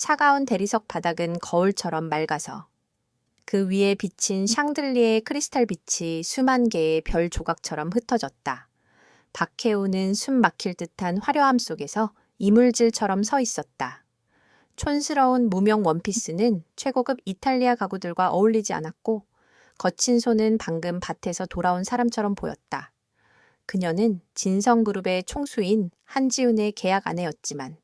차가운 대리석 바닥은 거울처럼 맑아서 그 위에 비친 샹들리에의 크리스탈 빛이 수만 개의 별 조각처럼 흩어졌다. 박해우는 숨 막힐 듯한 화려함 속에서 이물질처럼 서 있었다. 촌스러운 무명 원피스는 최고급 이탈리아 가구들과 어울리지 않았고 거친 손은 방금 밭에서 돌아온 사람처럼 보였다. 그녀는 진성그룹의 총수인 한지훈의 계약 아내였지만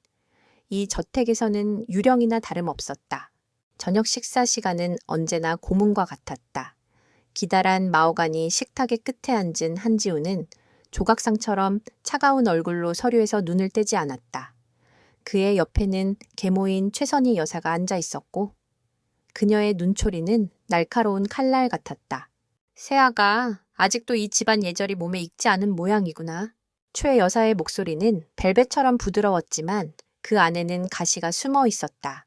이 저택에서는 유령이나 다름없었다. 저녁 식사 시간은 언제나 고문과 같았다. 기다란 마호가니 식탁의 끝에 앉은 한지훈은 조각상처럼 차가운 얼굴로 서류에서 눈을 떼지 않았다. 그의 옆에는 계모인 최선희 여사가 앉아 있었고 그녀의 눈초리는 날카로운 칼날 같았다. 세아가 아직도 이 집안 예절이 몸에 익지 않은 모양이구나. 최 여사의 목소리는 벨벳처럼 부드러웠지만 그 안에는 가시가 숨어 있었다.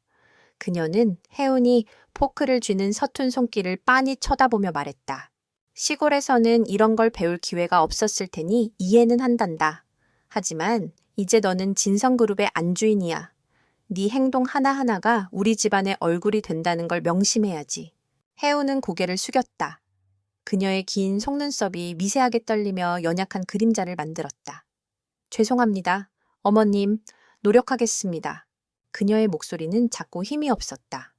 그녀는 혜운이 포크를 쥐는 서툰 손길을 빤히 쳐다보며 말했다. 시골에서는 이런 걸 배울 기회가 없었을 테니 이해는 한단다. 하지만 이제 너는 진성그룹의 안주인이야. 네 행동 하나하나가 우리 집안의 얼굴이 된다는 걸 명심해야지. 혜운은 고개를 숙였다. 그녀의 긴 속눈썹이 미세하게 떨리며 연약한 그림자를 만들었다. 죄송합니다. 어머님, 노력하겠습니다. 그녀의 목소리는 작고 힘이 없었다.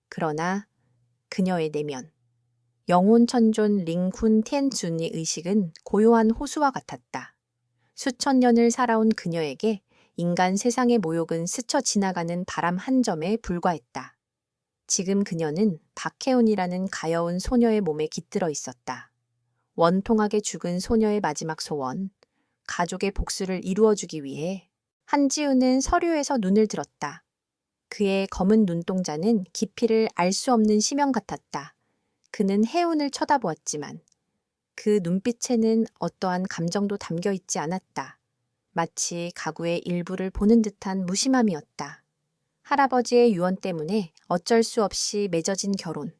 그러나 그녀의 내면, 영혼 천존 링훈 티엔쭌의 의식은 고요한 호수와 같았다. 수천 년을 살아온 그녀에게 인간 세상의 모욕은 스쳐 지나가는 바람 한 점에 불과했다. 지금 그녀는 박혜운이라는 가여운 소녀의 몸에 깃들어 있었다. 원통하게 죽은 소녀의 마지막 소원, 가족의 복수를 이루어주기 위해 한지훈은 서류에서 눈을 들었다. 그의 검은 눈동자는 깊이를 알 수 없는 심연 같았다. 그는 혜운을 쳐다보았지만 그 눈빛에는 어떠한 감정도 담겨 있지 않았다. 마치 가구의 일부를 보는 듯한 무심함이었다. 할아버지의 유언 때문에 어쩔 수 없이 맺어진 결혼.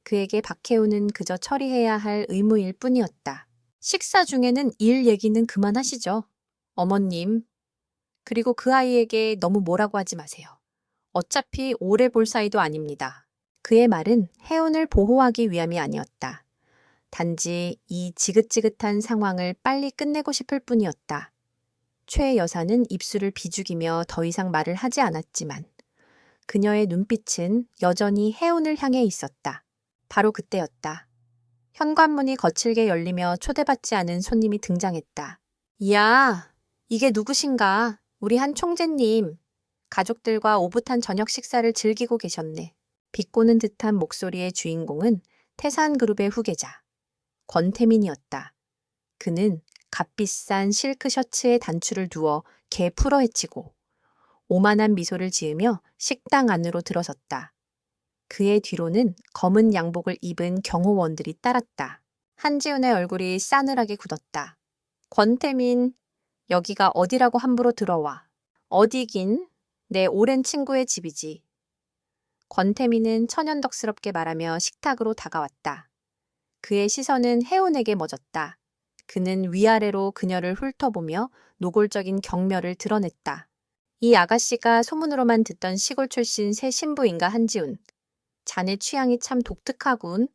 그에게 박혜우는 그저 처리해야 할 의무일 뿐이었다. 식사 중에는 일 얘기는 그만하시죠. 어머님. 그리고 그 아이에게 너무 뭐라고 하지 마세요. 어차피 오래 볼 사이도 아닙니다. 그의 말은 혜운을 보호하기 위함이 아니었다. 단지 이 지긋지긋한 상황을 빨리 끝내고 싶을 뿐이었다. 최 여사는 입술을 비죽이며 더 이상 말을 하지 않았지만 그녀의 눈빛은 여전히 혜운을 향해 있었다. 바로 그때였다. 현관문이 거칠게 열리며 초대받지 않은 손님이 등장했다. 이야, 이게 누구신가? 우리 한 총재님. 가족들과 오붓한 저녁 식사를 즐기고 계셨네. 비꼬는 듯한 목소리의 주인공은 태산그룹의 후계자, 권태민이었다. 그는 값비싼 실크 셔츠에 단추를 두어 개 풀어헤치고 오만한 미소를 지으며 식당 안으로 들어섰다. 그의 뒤로는 검은 양복을 입은 경호원들이 따랐다. 한지훈의 얼굴이 싸늘하게 굳었다. 권태민, 여기가 어디라고 함부로 들어와. 어디긴 내 오랜 친구의 집이지. 권태민은 천연덕스럽게 말하며 식탁으로 다가왔다. 그의 시선은 혜운에게 멎었다. 그는 위아래로 그녀를 훑어보며 노골적인 경멸을 드러냈다. 이 아가씨가 소문으로만 듣던 시골 출신 새 신부인가 한지훈. 자네 취향이 참 독특하군.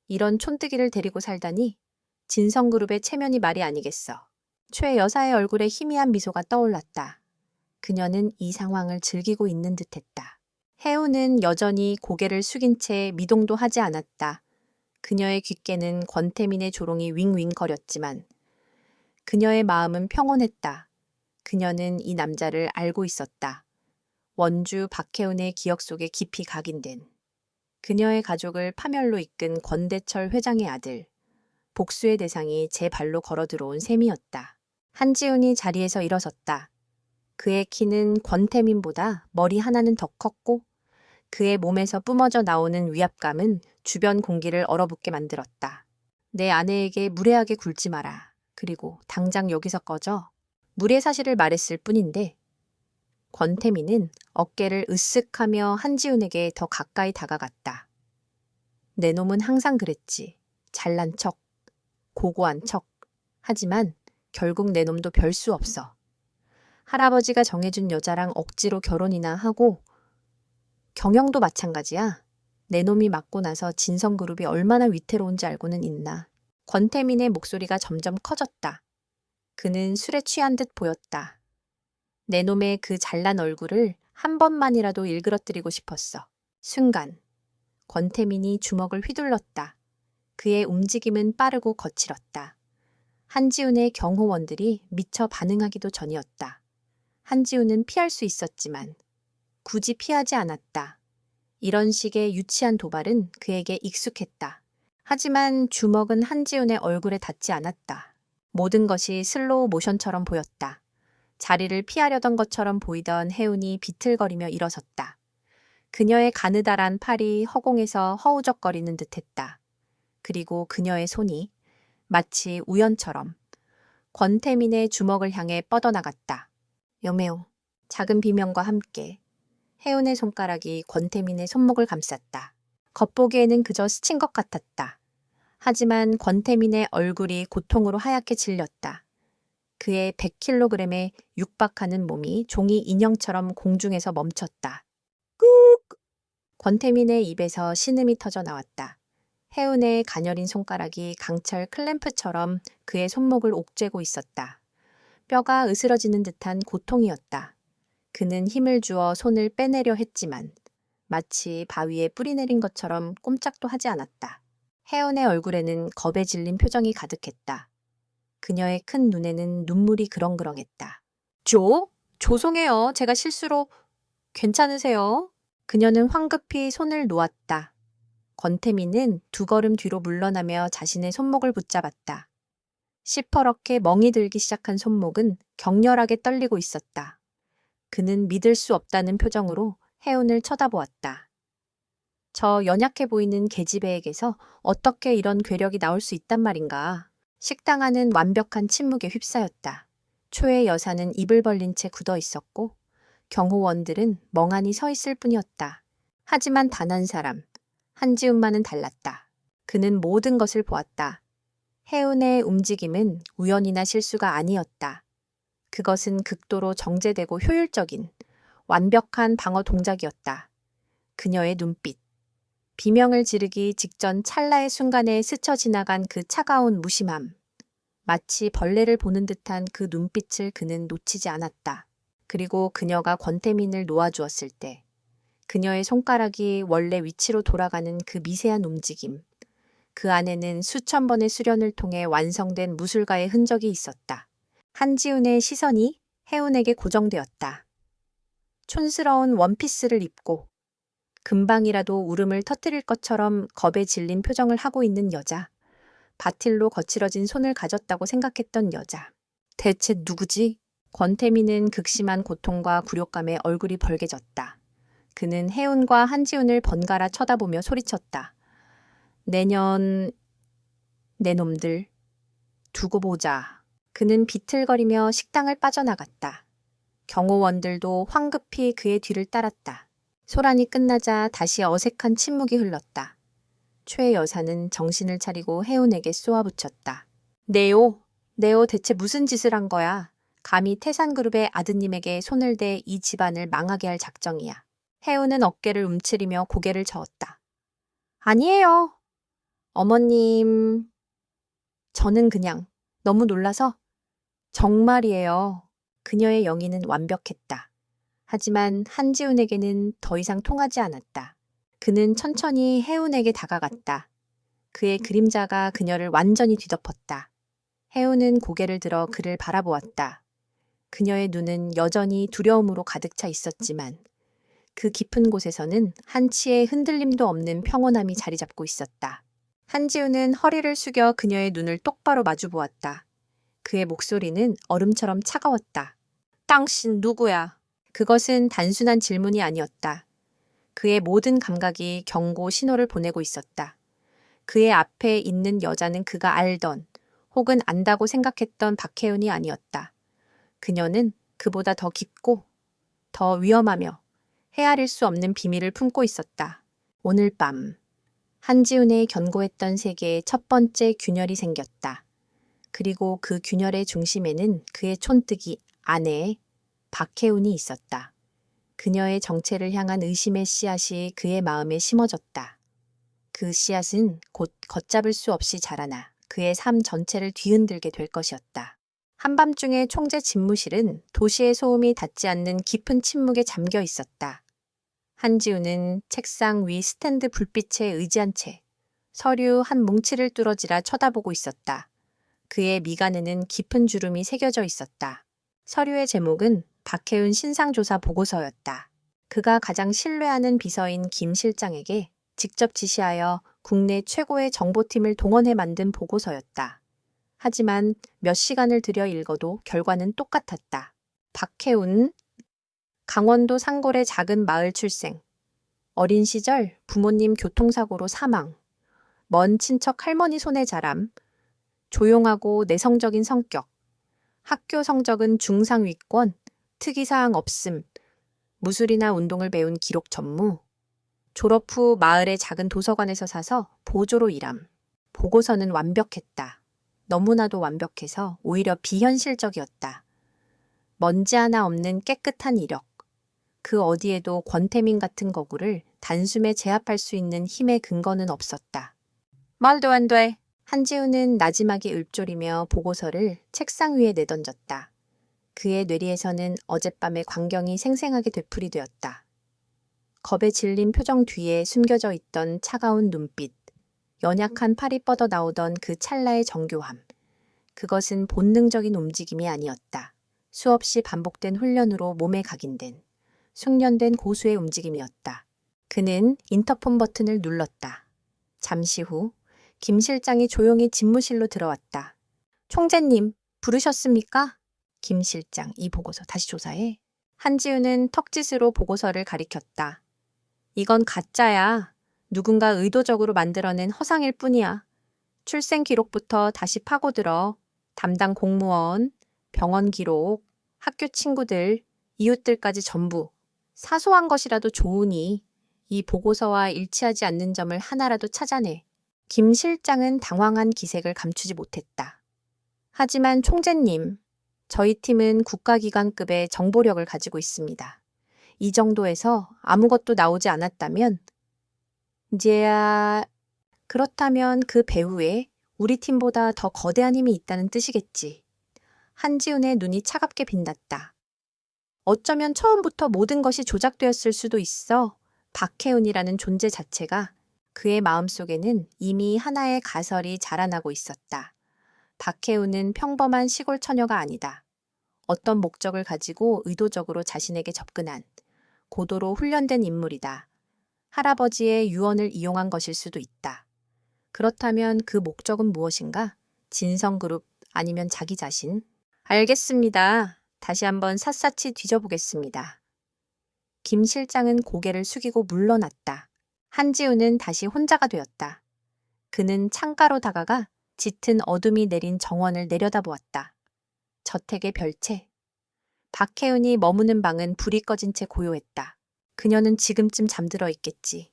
이런 촌뜨기를 데리고 살다니. 진성그룹의 체면이 말이 아니겠어. 최 여사의 얼굴에 희미한 미소가 떠올랐다. 그녀는 이 상황을 즐기고 있는 듯했다. 혜운은 여전히 고개를 숙인 채 미동도 하지 않았다. 그녀의 귓게는 권태민의 조롱이 윙윙거렸지만 그녀의 마음은 평온했다. 그녀는 이 남자를 알고 있었다. 원주 박혜운의 기억 속에 깊이 각인된 그녀의 가족을 파멸로 이끈 권대철 회장의 아들, 복수의 대상이 제 발로 걸어 들어온 셈이었다. 한지훈이 자리에서 일어섰다. 그의 키는 권태민보다 머리 하나는 더 컸고 그의 몸에서 뿜어져 나오는 위압감은 주변 공기를 얼어붙게 만들었다. 내 아내에게 무례하게 굴지 마라. 그리고 당장 여기서 꺼져. 무례 사실을 말했을 뿐인데 권태민은 어깨를 으쓱하며 한지훈에게 더 가까이 다가갔다. 내 놈은 항상 그랬지. 잘난 척, 고고한 척. 하지만 결국 내 놈도 별 수 없어. 할아버지가 정해준 여자랑 억지로 결혼이나 하고 경영도 마찬가지야. 내 놈이 맞고 나서 진성그룹이 얼마나 위태로운지 알고는 있나. 권태민의 목소리가 점점 커졌다. 그는 술에 취한 듯 보였다. 내 놈의 그 잘난 얼굴을 한 번만이라도 일그러뜨리고 싶었어. 순간 권태민이 주먹을 휘둘렀다. 그의 움직임은 빠르고 거칠었다. 한지훈의 경호원들이 미처 반응하기도 전이었다. 한지훈은 피할 수 있었지만 굳이 피하지 않았다. 이런 식의 유치한 도발은 그에게 익숙했다. 하지만 주먹은 한지훈의 얼굴에 닿지 않았다. 모든 것이 슬로우 모션처럼 보였다. 자리를 피하려던 것처럼 보이던 혜운이 비틀거리며 일어섰다. 그녀의 가느다란 팔이 허공에서 허우적거리는 듯했다. 그리고 그녀의 손이 마치 우연처럼 권태민의 주먹을 향해 뻗어나갔다. 여매오. 작은 비명과 함께 혜운의 손가락이 권태민의 손목을 감쌌다. 겉보기에는 그저 스친 것 같았다. 하지만 권태민의 얼굴이 고통으로 하얗게 질렸다. 그의 100kg에 육박하는 몸이 종이 인형처럼 공중에서 멈췄다. 꾹! 권태민의 입에서 신음이 터져 나왔다. 혜운의 가녀린 손가락이 강철 클램프처럼 그의 손목을 옥죄고 있었다. 뼈가 으스러지는 듯한 고통이었다. 그는 힘을 주어 손을 빼내려 했지만 마치 바위에 뿌리 내린 것처럼 꼼짝도 하지 않았다. 혜운의 얼굴에는 겁에 질린 표정이 가득했다. 그녀의 큰 눈에는 눈물이 그렁그렁했다. 죄송해요. 제가 실수로. 괜찮으세요? 그녀는 황급히 손을 놓았다. 권태민은 두 걸음 뒤로 물러나며 자신의 손목을 붙잡았다. 시퍼렇게 멍이 들기 시작한 손목은 격렬하게 떨리고 있었다. 그는 믿을 수 없다는 표정으로 혜운을 쳐다보았다. 저 연약해 보이는 계집애에게서 어떻게 이런 괴력이 나올 수 있단 말인가. 식당 안은 완벽한 침묵에 휩싸였다. 초의 여사는 입을 벌린 채 굳어 있었고 경호원들은 멍하니 서 있을 뿐이었다. 하지만 단 한 사람, 한지훈만은 달랐다. 그는 모든 것을 보았다. 혜운의 움직임은 우연이나 실수가 아니었다. 그것은 극도로 정제되고 효율적인 완벽한 방어 동작이었다. 그녀의 눈빛, 비명을 지르기 직전 찰나의 순간에 스쳐 지나간 그 차가운 무심함, 마치 벌레를 보는 듯한 그 눈빛을 그는 놓치지 않았다. 그리고 그녀가 권태민을 놓아주었을 때 그녀의 손가락이 원래 위치로 돌아가는 그 미세한 움직임, 그 안에는 수천 번의 수련을 통해 완성된 무술가의 흔적이 있었다. 한지훈의 시선이 혜운에게 고정되었다. 촌스러운 원피스를 입고 금방이라도 울음을 터뜨릴 것처럼 겁에 질린 표정을 하고 있는 여자. 바틸로 거칠어진 손을 가졌다고 생각했던 여자. 대체 누구지? 권태민은 극심한 고통과 굴욕감에 얼굴이 벌개졌다. 그는 혜운과 한지훈을 번갈아 쳐다보며 소리쳤다. 내년 내 놈들 두고 보자. 그는 비틀거리며 식당을 빠져나갔다. 경호원들도 황급히 그의 뒤를 따랐다. 소란이 끝나자 다시 어색한 침묵이 흘렀다. 최 여사는 정신을 차리고 혜운에게 쏘아붙였다. 네오 대체 무슨 짓을 한 거야? 감히 태산그룹의 아드님에게 손을 대 이 집안을 망하게 할 작정이야. 혜운은 어깨를 움츠리며 고개를 저었다. 아니에요. 어머님. 저는 그냥 너무 놀라서. 정말이에요. 그녀의 영의는 완벽했다. 하지만 한지훈에게는 더 이상 통하지 않았다. 그는 천천히 혜운에게 다가갔다. 그의 그림자가 그녀를 완전히 뒤덮었다. 혜운은 고개를 들어 그를 바라보았다. 그녀의 눈은 여전히 두려움으로 가득 차 있었지만 그 깊은 곳에서는 한치의 흔들림도 없는 평온함이 자리 잡고 있었다. 한지훈은 허리를 숙여 그녀의 눈을 똑바로 마주 보았다. 그의 목소리는 얼음처럼 차가웠다. 당신 누구야? 그것은 단순한 질문이 아니었다. 그의 모든 감각이 경고 신호를 보내고 있었다. 그의 앞에 있는 여자는 그가 알던 혹은 안다고 생각했던 박혜은이 아니었다. 그녀는 그보다 더 깊고 더 위험하며 헤아릴 수 없는 비밀을 품고 있었다. 오늘 밤 한지훈의 견고했던 세계에 첫 번째 균열이 생겼다. 그리고 그 균열의 중심에는 그의 촌뜨기 아내 박혜운이 있었다. 그녀의 정체를 향한 의심의 씨앗이 그의 마음에 심어졌다. 그 씨앗은 곧 걷잡을 수 없이 자라나 그의 삶 전체를 뒤흔들게 될 것이었다. 한밤중에 총재 집무실은 도시의 소음이 닿지 않는 깊은 침묵에 잠겨 있었다. 한지우는 책상 위 스탠드 불빛에 의지한 채 서류 한 뭉치를 뚫어지라 쳐다보고 있었다. 그의 미간에는 깊은 주름이 새겨져 있었다. 서류의 제목은 박혜운 신상조사 보고서였다. 그가 가장 신뢰하는 비서인 김 실장에게 직접 지시하여 국내 최고의 정보팀을 동원해 만든 보고서였다. 하지만 몇 시간을 들여 읽어도 결과는 똑같았다. 박혜운, 강원도 상골의 작은 마을 출생. 어린 시절 부모님 교통사고로 사망. 먼 친척 할머니 손에 자람. 조용하고 내성적인 성격. 학교 성적은 중상위권. 특이사항 없음. 무술이나 운동을 배운 기록 전무. 졸업 후 마을의 작은 도서관에서 사서 보조로 일함. 보고서는 완벽했다. 너무나도 완벽해서 오히려 비현실적이었다. 먼지 하나 없는 깨끗한 이력. 그 어디에도 권태민 같은 거구를 단숨에 제압할 수 있는 힘의 근거는 없었다. 말도 안 돼. 한지우는 나지막이 읊조리며 보고서를 책상 위에 내던졌다. 그의 뇌리에서는 어젯밤의 광경이 생생하게 되풀이되었다. 겁에 질린 표정 뒤에 숨겨져 있던 차가운 눈빛, 연약한 팔이 뻗어 나오던 그 찰나의 정교함. 그것은 본능적인 움직임이 아니었다. 수없이 반복된 훈련으로 몸에 각인된, 숙련된 고수의 움직임이었다. 그는 인터폰 버튼을 눌렀다. 잠시 후 김 실장이 조용히 집무실로 들어왔다. 총재님, 부르셨습니까? 김 실장, 이 보고서 다시 조사해. 한지우는 턱짓으로 보고서를 가리켰다. 이건 가짜야. 누군가 의도적으로 만들어낸 허상일 뿐이야. 출생 기록부터 다시 파고들어 담당 공무원, 병원 기록, 학교 친구들, 이웃들까지 전부 사소한 것이라도 좋으니 이 보고서와 일치하지 않는 점을 하나라도 찾아내. 김 실장은 당황한 기색을 감추지 못했다. 하지만 총재님, 저희 팀은 국가기관급의 정보력을 가지고 있습니다. 이 정도에서 아무것도 나오지 않았다면 이제야 그렇다면 그 배후에 우리 팀보다 더 거대한 힘이 있다는 뜻이겠지. 한지훈의 눈이 차갑게 빛났다. 어쩌면 처음부터 모든 것이 조작되었을 수도 있어. 박혜운이라는 존재 자체가 그의 마음속에는 이미 하나의 가설이 자라나고 있었다. 박혜운은 평범한 시골 처녀가 아니다. 어떤 목적을 가지고 의도적으로 자신에게 접근한 고도로 훈련된 인물이다. 할아버지의 유언을 이용한 것일 수도 있다. 그렇다면 그 목적은 무엇인가? 진성그룹 아니면 자기 자신? 알겠습니다. 다시 한번 샅샅이 뒤져보겠습니다. 김 실장은 고개를 숙이고 물러났다. 한지우는 다시 혼자가 되었다. 그는 창가로 다가가 짙은 어둠이 내린 정원을 내려다보았다. 저택의 별채. 박혜은이 머무는 방은 불이 꺼진 채 고요했다. 그녀는 지금쯤 잠들어 있겠지.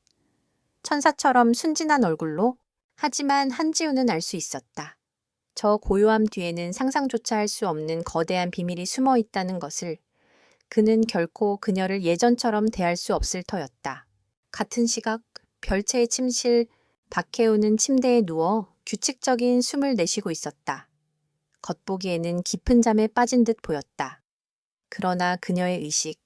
천사처럼 순진한 얼굴로. 하지만 한지우는 알 수 있었다. 저 고요함 뒤에는 상상조차 할 수 없는 거대한 비밀이 숨어 있다는 것을. 그는 결코 그녀를 예전처럼 대할 수 없을 터였다. 같은 시각 별채의 침실, 박혜우는 침대에 누워 규칙적인 숨을 내쉬고 있었다. 겉보기에는 깊은 잠에 빠진 듯 보였다. 그러나 그녀의 의식,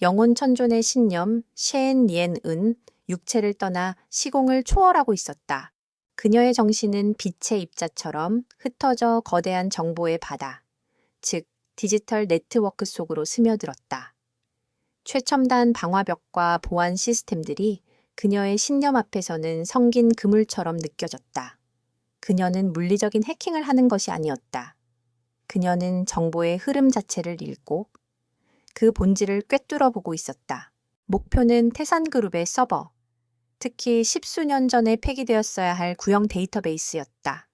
영혼 천존의 신념, 셰엔 리엔은 육체를 떠나 시공을 초월하고 있었다. 그녀의 정신은 빛의 입자처럼 흩어져 거대한 정보의 바다, 즉 디지털 네트워크 속으로 스며들었다. 최첨단 방화벽과 보안 시스템들이 그녀의 신념 앞에서는 성긴 그물처럼 느껴졌다. 그녀는 물리적인 해킹을 하는 것이 아니었다. 그녀는 정보의 흐름 자체를 읽고 그 본질을 꿰뚫어 보고 있었다. 목표는 태산그룹의 서버, 특히 십수년 전에 폐기되었어야 할 구형 데이터베이스였다.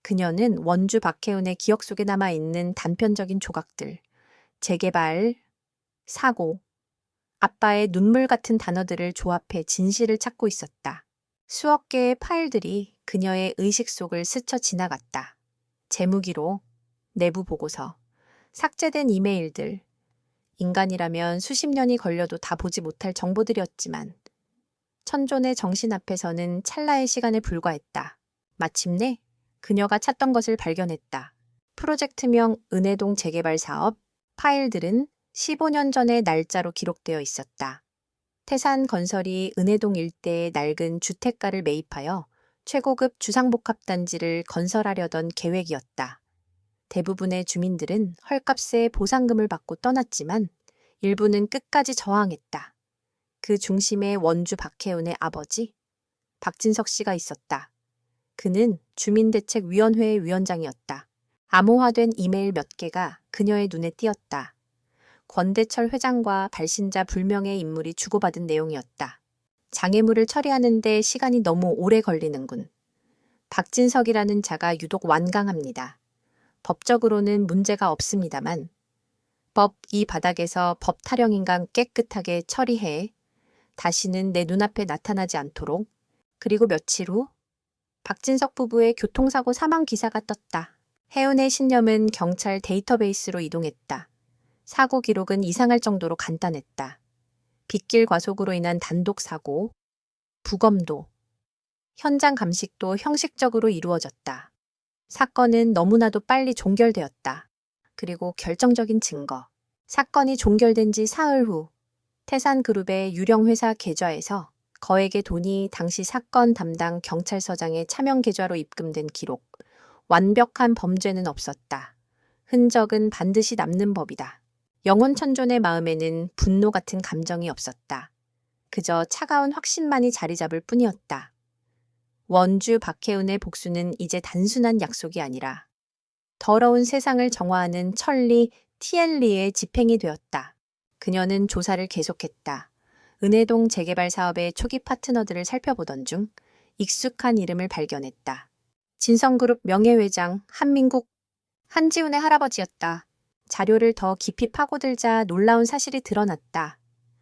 그녀는 원주 박혜운의 기억 속에 남아있는 단편적인 조각들, 재개발, 사고, 아빠의 눈물 같은 단어들을 조합해 진실을 찾고 있었다. 수억 개의 파일들이 그녀의 의식 속을 스쳐 지나갔다. 재무기록, 내부 보고서, 삭제된 이메일들. 인간이라면 수십 년이 걸려도 다 보지 못할 정보들이었지만 천존의 정신 앞에서는 찰나의 시간에 불과했다. 마침내 그녀가 찾던 것을 발견했다. 프로젝트명 은혜동 재개발 사업 파일들은 15년 전의 날짜로 기록되어 있었다. 태산건설이 은혜동 일대의 낡은 주택가를 매입하여 최고급 주상복합단지를 건설하려던 계획이었다. 대부분의 주민들은 헐값의 보상금을 받고 떠났지만 일부는 끝까지 저항했다. 그 중심에 원주 박혜운의 아버지 박진석 씨가 있었다. 그는 주민대책위원회의 위원장이었다. 암호화된 이메일 몇 개가 그녀의 눈에 띄었다. 권대철 회장과 발신자 불명의 인물이 주고받은 내용이었다. 장애물을 처리하는데 시간이 너무 오래 걸리는군. 박진석이라는 자가 유독 완강합니다. 법적으로는 문제가 없습니다만 법 이 바닥에서 법 타령인간 깨끗하게 처리해 다시는 내 눈앞에 나타나지 않도록. 그리고 며칠 후 박진석 부부의 교통사고 사망 기사가 떴다. 혜운의 신념은 경찰 데이터베이스로 이동했다. 사고 기록은 이상할 정도로 간단했다. 빗길 과속으로 인한 단독 사고, 부검도, 현장 감식도 형식적으로 이루어졌다. 사건은 너무나도 빨리 종결되었다. 그리고 결정적인 증거. 사건이 종결된 지 사흘 후 태산그룹의 유령회사 계좌에서 거액의 돈이 당시 사건 담당 경찰서장의 차명 계좌로 입금된 기록. 완벽한 범죄는 없었다. 흔적은 반드시 남는 법이다. 영혼천존의 마음에는 분노 같은 감정이 없었다. 그저 차가운 확신만이 자리 잡을 뿐이었다. 원주 박혜운의 복수는 이제 단순한 약속이 아니라 더러운 세상을 정화하는 천리 티엘리의 집행이 되었다. 그녀는 조사를 계속했다. 은혜동 재개발 사업의 초기 파트너들을 살펴보던 중 익숙한 이름을 발견했다. 진성그룹 명예회장 한민국, 한지훈의 할아버지였다. 자료를 더 깊이 파고들자 놀라운 사실이 드러났다.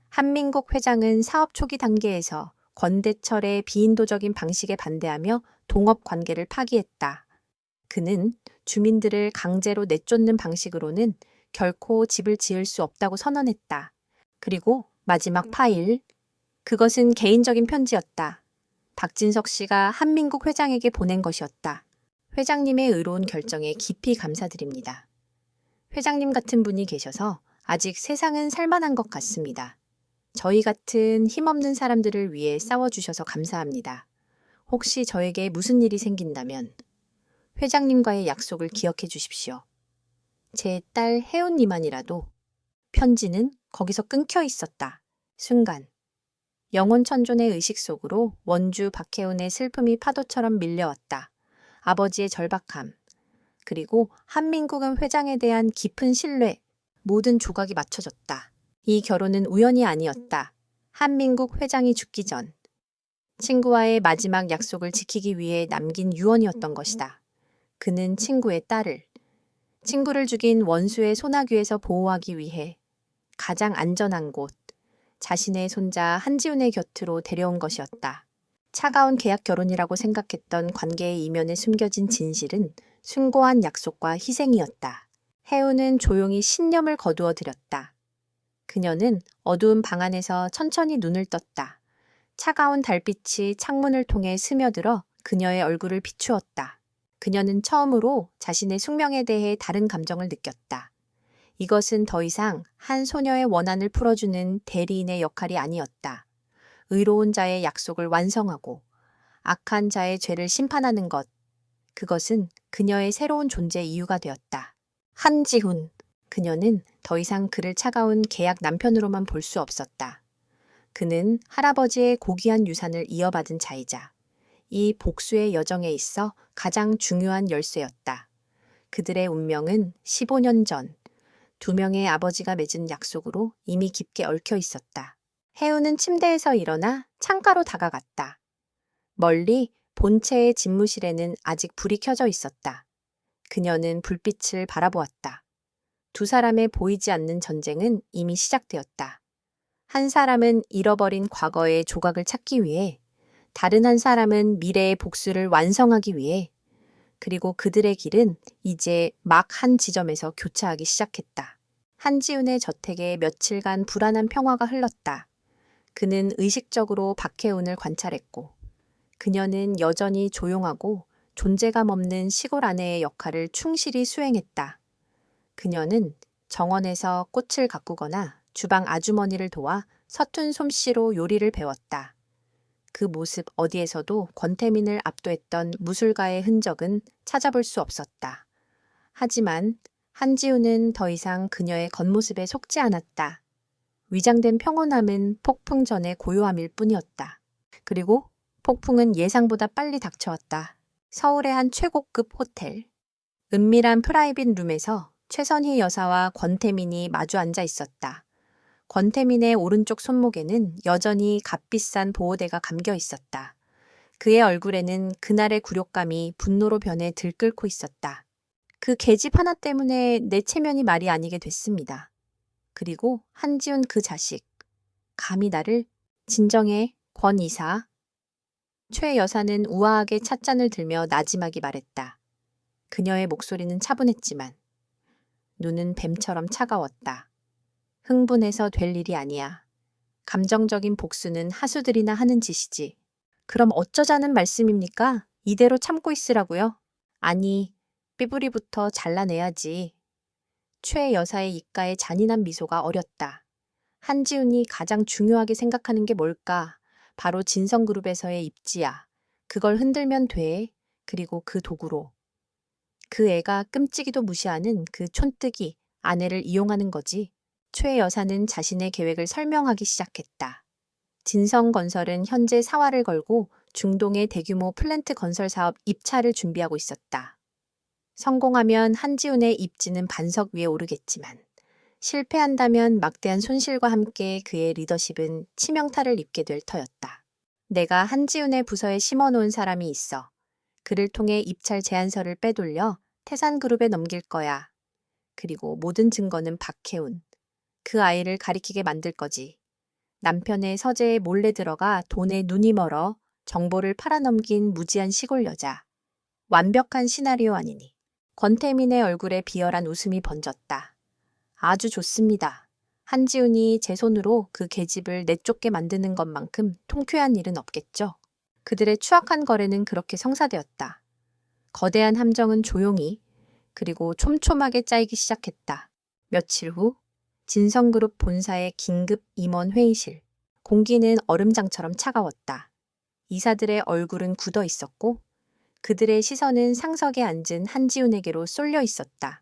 한민국 회장은 사업 초기 단계에서 권대철의 비인도적인 방식에 반대하며 동업 관계를 파기했다. 그는 주민들을 강제로 내쫓는 방식으로는 결코 집을 지을 수 없다고 선언했다. 그리고 마지막 파일. 그것은 개인적인 편지였다. 박진석 씨가 한민국 회장에게 보낸 것이었다. 회장님의 의로운 결정에 깊이 감사드립니다. 회장님 같은 분이 계셔서 아직 세상은 살만한 것 같습니다. 저희 같은 힘없는 사람들을 위해 싸워주셔서 감사합니다. 혹시 저에게 무슨 일이 생긴다면 회장님과의 약속을 기억해 주십시오. 제 딸 혜운님만이라도. 편지는 거기서 끊겨 있었다. 순간 영혼천존의 의식 속으로 원주 박혜운의 슬픔이 파도처럼 밀려왔다. 아버지의 절박함, 그리고 한민국은 회장에 대한 깊은 신뢰, 모든 조각이 맞춰졌다. 이 결혼은 우연이 아니었다. 한민국 회장이 죽기 전 친구와의 마지막 약속을 지키기 위해 남긴 유언이었던 것이다. 그는 친구의 딸을, 친구를 죽인 원수의 소나귀에서 보호하기 위해 가장 안전한 곳, 자신의 손자 한지훈의 곁으로 데려온 것이었다. 차가운 계약 결혼이라고 생각했던 관계의 이면에 숨겨진 진실은 숭고한 약속과 희생이었다. 혜운은 조용히 신념을 거두어 들였다. 그녀는 어두운 방 안에서 천천히 눈을 떴다. 차가운 달빛이 창문을 통해 스며들어 그녀의 얼굴을 비추었다. 그녀는 처음으로 자신의 숙명에 대해 다른 감정을 느꼈다. 이것은 더 이상 한 소녀의 원한을 풀어주는 대리인의 역할이 아니었다. 의로운 자의 약속을 완성하고 악한 자의 죄를 심판하는 것. 그것은 그녀의 새로운 존재 이유가 되었다. 한지훈. 그녀는 더 이상 그를 차가운 계약 남편으로만 볼 수 없었다. 그는 할아버지의 고귀한 유산을 이어받은 자이자 이 복수의 여정에 있어 가장 중요한 열쇠였다. 그들의 운명은 15년 전 두 명의 아버지가 맺은 약속으로 이미 깊게 얽혀 있었다. 혜운은 침대에서 일어나 창가로 다가갔다. 멀리 본체의 집무실에는 아직 불이 켜져 있었다. 그녀는 불빛을 바라보았다. 두 사람의 보이지 않는 전쟁은 이미 시작되었다. 한 사람은 잃어버린 과거의 조각을 찾기 위해, 다른 한 사람은 미래의 복수를 완성하기 위해, 그리고 그들의 길은 이제 막 한 지점에서 교차하기 시작했다. 한지훈의 저택에 며칠간 불안한 평화가 흘렀다. 그는 의식적으로 박해운을 관찰했고 그녀는 여전히 조용하고 존재감 없는 시골 아내의 역할을 충실히 수행했다. 그녀는 정원에서 꽃을 가꾸거나 주방 아주머니를 도와 서툰 솜씨로 요리를 배웠다. 그 모습 어디에서도 권태민을 압도했던 무술가의 흔적은 찾아볼 수 없었다. 하지만 한지훈은 더 이상 그녀의 겉모습에 속지 않았다. 위장된 평온함은 폭풍 전의 고요함일 뿐이었다. 그리고 폭풍은 예상보다 빨리 닥쳐왔다. 서울의 한 최고급 호텔. 은밀한 프라이빗 룸에서 최선희 여사와 권태민이 마주 앉아 있었다. 권태민의 오른쪽 손목에는 여전히 값비싼 보호대가 감겨 있었다. 그의 얼굴에는 그날의 굴욕감이 분노로 변해 들끓고 있었다. 그 계집 하나 때문에 내 체면이 말이 아니게 됐습니다. 그리고 한지훈 그 자식. 감히 나를 진정해, 권 이사. 최 여사는 우아하게 찻잔을 들며 나지막이 말했다. 그녀의 목소리는 차분했지만 눈은 뱀처럼 차가웠다. 흥분해서 될 일이 아니야. 감정적인 복수는 하수들이나 하는 짓이지. 그럼 어쩌자는 말씀입니까? 이대로 참고 있으라고요? 아니, 삐부리부터 잘라내야지. 최 여사의 입가에 잔인한 미소가 어렸다. 한지훈이 가장 중요하게 생각하는 게 뭘까? 바로 진성그룹에서의 입지야. 그걸 흔들면 돼. 그리고 그 도구로. 그 애가 끔찍이도 무시하는 그 촌뜨기, 아내를 이용하는 거지. 최 여사는 자신의 계획을 설명하기 시작했다. 진성건설은 현재 사활을 걸고 중동의 대규모 플랜트 건설 사업 입차를 준비하고 있었다. 성공하면 한지훈의 입지는 반석 위에 오르겠지만 실패한다면 막대한 손실과 함께 그의 리더십은 치명타를 입게 될 터였다. 내가 한지훈의 부서에 심어놓은 사람이 있어. 그를 통해 입찰 제안서를 빼돌려 태산그룹에 넘길 거야. 그리고 모든 증거는 박해운. 그 아이를 가리키게 만들 거지. 남편의 서재에 몰래 들어가 돈에 눈이 멀어 정보를 팔아넘긴 무지한 시골 여자. 완벽한 시나리오 아니니. 권태민의 얼굴에 비열한 웃음이 번졌다. 아주 좋습니다. 한지훈이 제 손으로 그 계집을 내쫓게 만드는 것만큼 통쾌한 일은 없겠죠. 그들의 추악한 거래는 그렇게 성사되었다. 거대한 함정은 조용히 그리고 촘촘하게 짜이기 시작했다. 며칠 후 진성그룹 본사의 긴급 임원 회의실. 공기는 얼음장처럼 차가웠다. 이사들의 얼굴은 굳어 있었고 그들의 시선은 상석에 앉은 한지훈에게로 쏠려 있었다.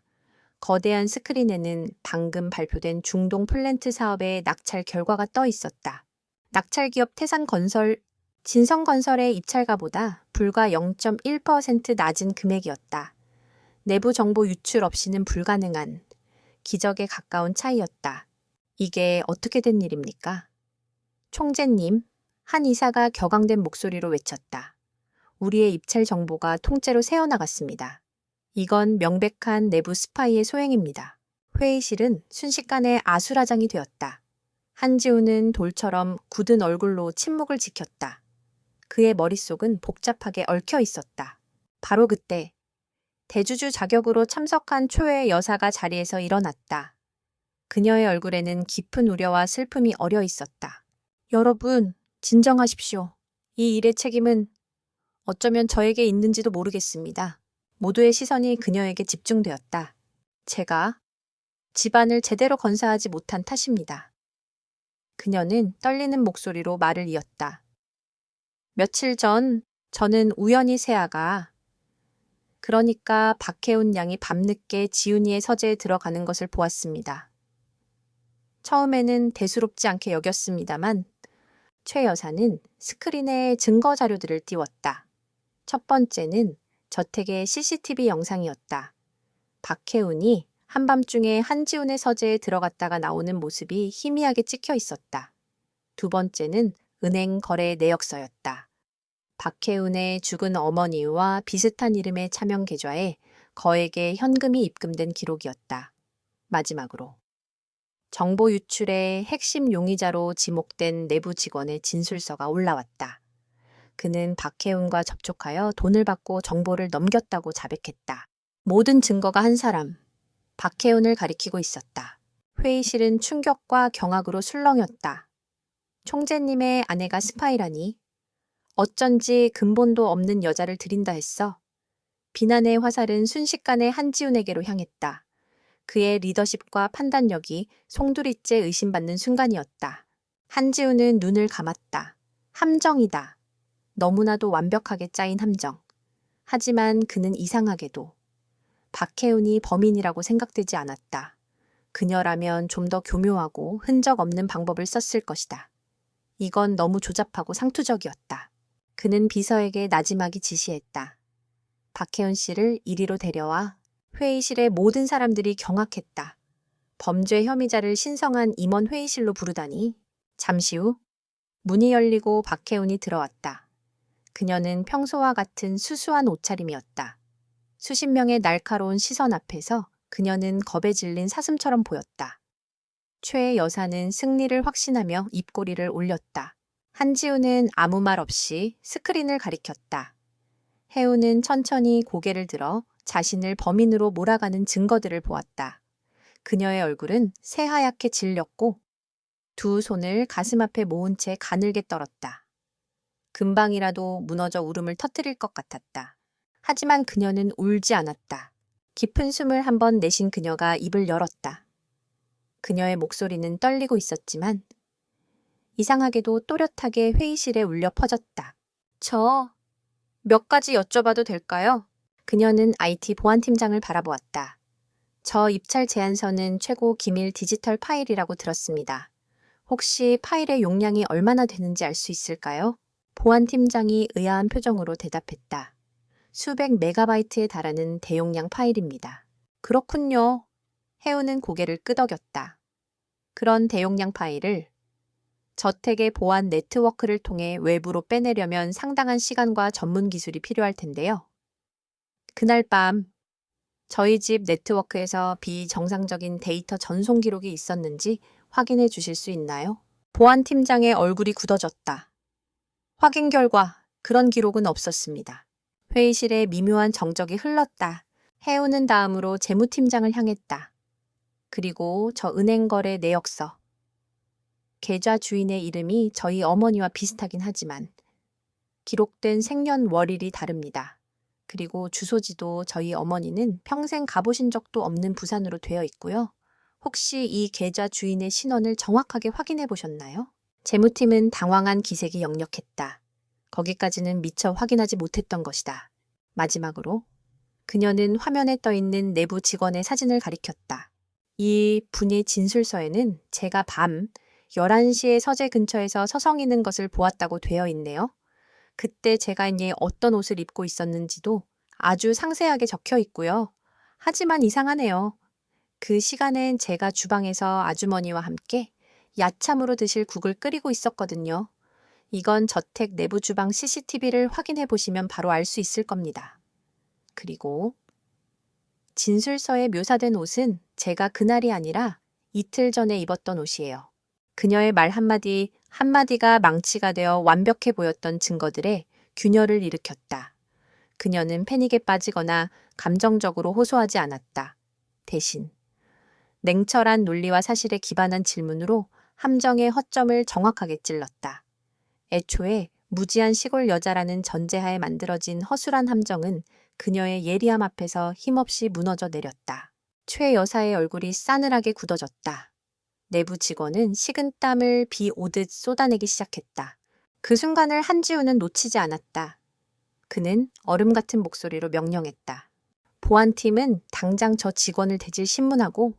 거대한 스크린에는 방금 발표된 중동 플랜트 사업의 낙찰 결과가 떠 있었다. 낙찰 기업 태산건설, 진성건설의 입찰가보다 불과 0.1% 낮은 금액이었다. 내부 정보 유출 없이는 불가능한 기적에 가까운 차이였다. 이게 어떻게 된 일입니까? 총재님, 한 이사가 격앙된 목소리로 외쳤다. 우리의 입찰 정보가 통째로 새어나갔습니다. 이건 명백한 내부 스파이의 소행입니다. 회의실은 순식간에 아수라장이 되었다. 한지훈은 돌처럼 굳은 얼굴로 침묵을 지켰다. 그의 머릿속은 복잡하게 얽혀 있었다. 바로 그때 대주주 자격으로 참석한 초의 여사가 자리에서 일어났다. 그녀의 얼굴에는 깊은 우려와 슬픔이 어려 있었다. 여러분, 진정하십시오. 이 일의 책임은 어쩌면 저에게 있는지도 모르겠습니다. 모두의 시선이 그녀에게 집중되었다. 제가 집안을 제대로 건사하지 못한 탓입니다. 그녀는 떨리는 목소리로 말을 이었다. 며칠 전 저는 우연히 세아가 그러니까 박해운 양이 밤늦게 지훈이의 서재에 들어가는 것을 보았습니다. 처음에는 대수롭지 않게 여겼습니다만 최 여사는 스크린에 증거 자료들을 띄웠다. 첫 번째는 저택의 CCTV 영상이었다. 박해운이 한밤중에 한지훈의 서재에 들어갔다가 나오는 모습이 희미하게 찍혀 있었다. 두 번째는 은행 거래 내역서였다. 박해운의 죽은 어머니와 비슷한 이름의 차명 계좌에 거액의 현금이 입금된 기록이었다. 마지막으로 정보 유출의 핵심 용의자로 지목된 내부 직원의 진술서가 올라왔다. 그는 박해운과 접촉하여 돈을 받고 정보를 넘겼다고 자백했다. 모든 증거가 한 사람, 박해운을 가리키고 있었다. 회의실은 충격과 경악으로 술렁였다. 총재님의 아내가 스파이라니. 어쩐지 근본도 없는 여자를 들인다 했어. 비난의 화살은 순식간에 한지훈에게로 향했다. 그의 리더십과 판단력이 송두리째 의심받는 순간이었다. 한지훈은 눈을 감았다. 함정이다. 너무나도 완벽하게 짜인 함정. 하지만 그는 이상하게도 박혜운이 범인이라고 생각되지 않았다. 그녀라면 좀 더 교묘하고 흔적 없는 방법을 썼을 것이다. 이건 너무 조잡하고 상투적이었다. 그는 비서에게 나지막이 지시했다. 박혜운 씨를 이리로 데려와. 회의실의 모든 사람들이 경악했다. 범죄 혐의자를 신성한 임원 회의실로 부르다니. 잠시 후 문이 열리고 박혜운이 들어왔다. 그녀는 평소와 같은 수수한 옷차림이었다. 수십 명의 날카로운 시선 앞에서 그녀는 겁에 질린 사슴처럼 보였다. 최 여사는 승리를 확신하며 입꼬리를 올렸다. 한지우는 아무 말 없이 스크린을 가리켰다. 혜우는 천천히 고개를 들어 자신을 범인으로 몰아가는 증거들을 보았다. 그녀의 얼굴은 새하얗게 질렸고 두 손을 가슴 앞에 모은 채 가늘게 떨었다. 금방이라도 무너져 울음을 터뜨릴 것 같았다. 하지만 그녀는 울지 않았다. 깊은 숨을 한번 내쉰 그녀가 입을 열었다. 그녀의 목소리는 떨리고 있었지만 이상하게도 또렷하게 회의실에 울려 퍼졌다. 저 몇 가지 여쭤봐도 될까요? 그녀는 IT 보안팀장을 바라보았다. 저 입찰 제안서는 최고 기밀 디지털 파일이라고 들었습니다. 혹시 파일의 용량이 얼마나 되는지 알 수 있을까요? 보안팀장이 의아한 표정으로 대답했다. 수백 메가바이트에 달하는 대용량 파일입니다. 그렇군요. 혜우는 고개를 끄덕였다. 그런 대용량 파일을 저택의 보안 네트워크를 통해 외부로 빼내려면 상당한 시간과 전문 기술이 필요할 텐데요. 그날 밤 저희 집 네트워크에서 비정상적인 데이터 전송 기록이 있었는지 확인해 주실 수 있나요? 보안팀장의 얼굴이 굳어졌다. 확인 결과 그런 기록은 없었습니다. 회의실에 미묘한 정적이 흘렀다. 혜우는 다음으로 재무팀장을 향했다. 그리고 저 은행거래 내역서. 계좌 주인의 이름이 저희 어머니와 비슷하긴 하지만 기록된 생년월일이 다릅니다. 그리고 주소지도 저희 어머니는 평생 가보신 적도 없는 부산으로 되어 있고요. 혹시 이 계좌 주인의 신원을 정확하게 확인해 보셨나요? 재무팀은 당황한 기색이 역력했다. 거기까지는 미처 확인하지 못했던 것이다. 마지막으로 그녀는 화면에 떠 있는 내부 직원의 사진을 가리켰다. 이 분의 진술서에는 제가 밤 11시에 서재 근처에서 서성이는 것을 보았다고 되어 있네요. 그때 제가 어떤 옷을 입고 있었는지도 아주 상세하게 적혀 있고요. 하지만 이상하네요. 그 시간엔 제가 주방에서 아주머니와 함께 야참으로 드실 국을 끓이고 있었거든요. 이건 저택 내부 주방 CCTV를 확인해 보시면 바로 알 수 있을 겁니다. 그리고 진술서에 묘사된 옷은 제가 그날이 아니라 이틀 전에 입었던 옷이에요. 그녀의 말 한마디가 망치가 되어 완벽해 보였던 증거들에 균열을 일으켰다. 그녀는 패닉에 빠지거나 감정적으로 호소하지 않았다. 대신 냉철한 논리와 사실에 기반한 질문으로 함정의 허점을 정확하게 찔렀다. 애초에 무지한 시골 여자라는 전제하에 만들어진 허술한 함정은 그녀의 예리함 앞에서 힘없이 무너져 내렸다. 최 여사의 얼굴이 싸늘하게 굳어졌다. 내부 직원은 식은땀을 비 오듯 쏟아내기 시작했다. 그 순간을 한지우는 놓치지 않았다. 그는 얼음 같은 목소리로 명령했다. 보안팀은 당장 저 직원을 대질 신문하고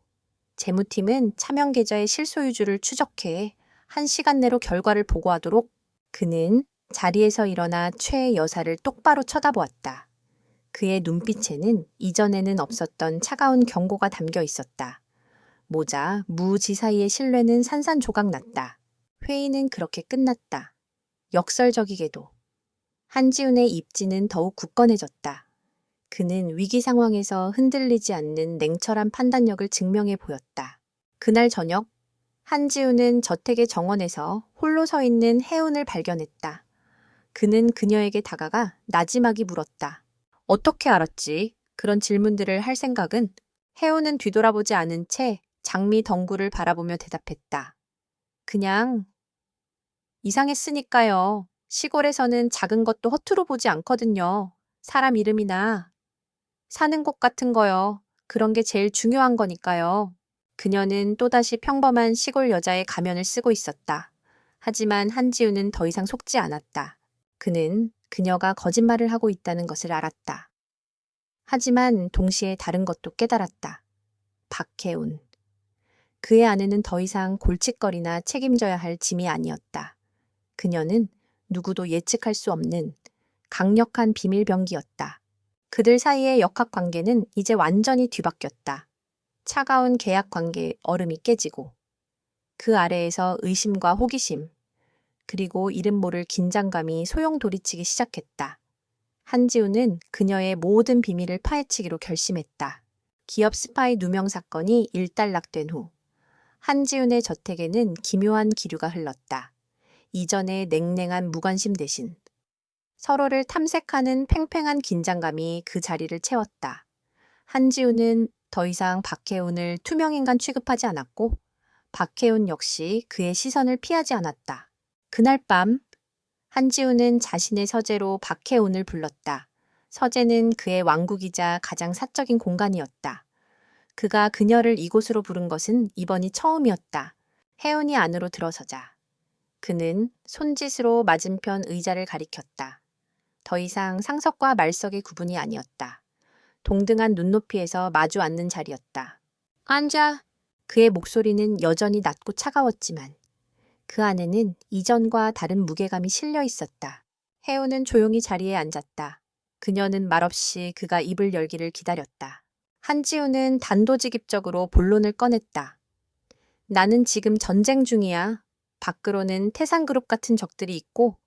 재무팀은 차명 계좌의 실소유주를 추적해 1시간 내로 결과를 보고하도록. 그는 자리에서 일어나 최 여사를 똑바로 쳐다보았다. 그의 눈빛에는 이전에는 없었던 차가운 경고가 담겨 있었다. 모자, 무지 사이의 신뢰는 산산조각 났다. 회의는 그렇게 끝났다. 역설적이게도. 한지훈의 입지는 더욱 굳건해졌다. 그는 위기 상황에서 흔들리지 않는 냉철한 판단력을 증명해 보였다. 그날 저녁, 한지훈은 저택의 정원에서 홀로 서 있는 혜운을 발견했다. 그는 그녀에게 다가가 나지막이 물었다. 어떻게 알았지? 그런 질문들을 할 생각은? 혜운은 뒤돌아보지 않은 채 장미 덩굴을 바라보며 대답했다. 그냥 이상했으니까요. 시골에서는 작은 것도 허투루 보지 않거든요. 사람 이름이나 사는 곳 같은 거요. 그런 게 제일 중요한 거니까요. 그녀는 또다시 평범한 시골 여자의 가면을 쓰고 있었다. 하지만 한지우는 더 이상 속지 않았다. 그는 그녀가 거짓말을 하고 있다는 것을 알았다. 하지만 동시에 다른 것도 깨달았다. 박해운. 그의 아내는 더 이상 골칫거리나 책임져야 할 짐이 아니었다. 그녀는 누구도 예측할 수 없는 강력한 비밀병기였다. 그들 사이의 역학관계는 이제 완전히 뒤바뀌었다. 차가운 계약관계의 얼음이 깨지고 그 아래에서 의심과 호기심, 그리고 이름 모를 긴장감이 소용돌이치기 시작했다. 한지우는 그녀의 모든 비밀을 파헤치기로 결심했다. 기업 스파이 누명 사건이 일단락된 후 한지훈의 저택에는 기묘한 기류가 흘렀다. 이전의 냉랭한 무관심 대신 서로를 탐색하는 팽팽한 긴장감이 그 자리를 채웠다. 한지훈은 더 이상 박해운을 투명인간 취급하지 않았고 박해운 역시 그의 시선을 피하지 않았다. 그날 밤 한지훈은 자신의 서재로 박해운을 불렀다. 서재는 그의 왕국이자 가장 사적인 공간이었다. 그가 그녀를 이곳으로 부른 것은 이번이 처음이었다. 혜운이 안으로 들어서자 그는 손짓으로 맞은편 의자를 가리켰다. 더 이상 상석과 말석의 구분이 아니었다. 동등한 눈높이에서 마주 앉는 자리였다. 앉아. 그의 목소리는 여전히 낮고 차가웠지만 그 안에는 이전과 다른 무게감이 실려 있었다. 혜우는 조용히 자리에 앉았다. 그녀는 말없이 그가 입을 열기를 기다렸다. 한지우는 단도직입적으로 본론을 꺼냈다. 나는 지금 전쟁 중이야. 밖으로는 태산그룹 같은 적들이 있고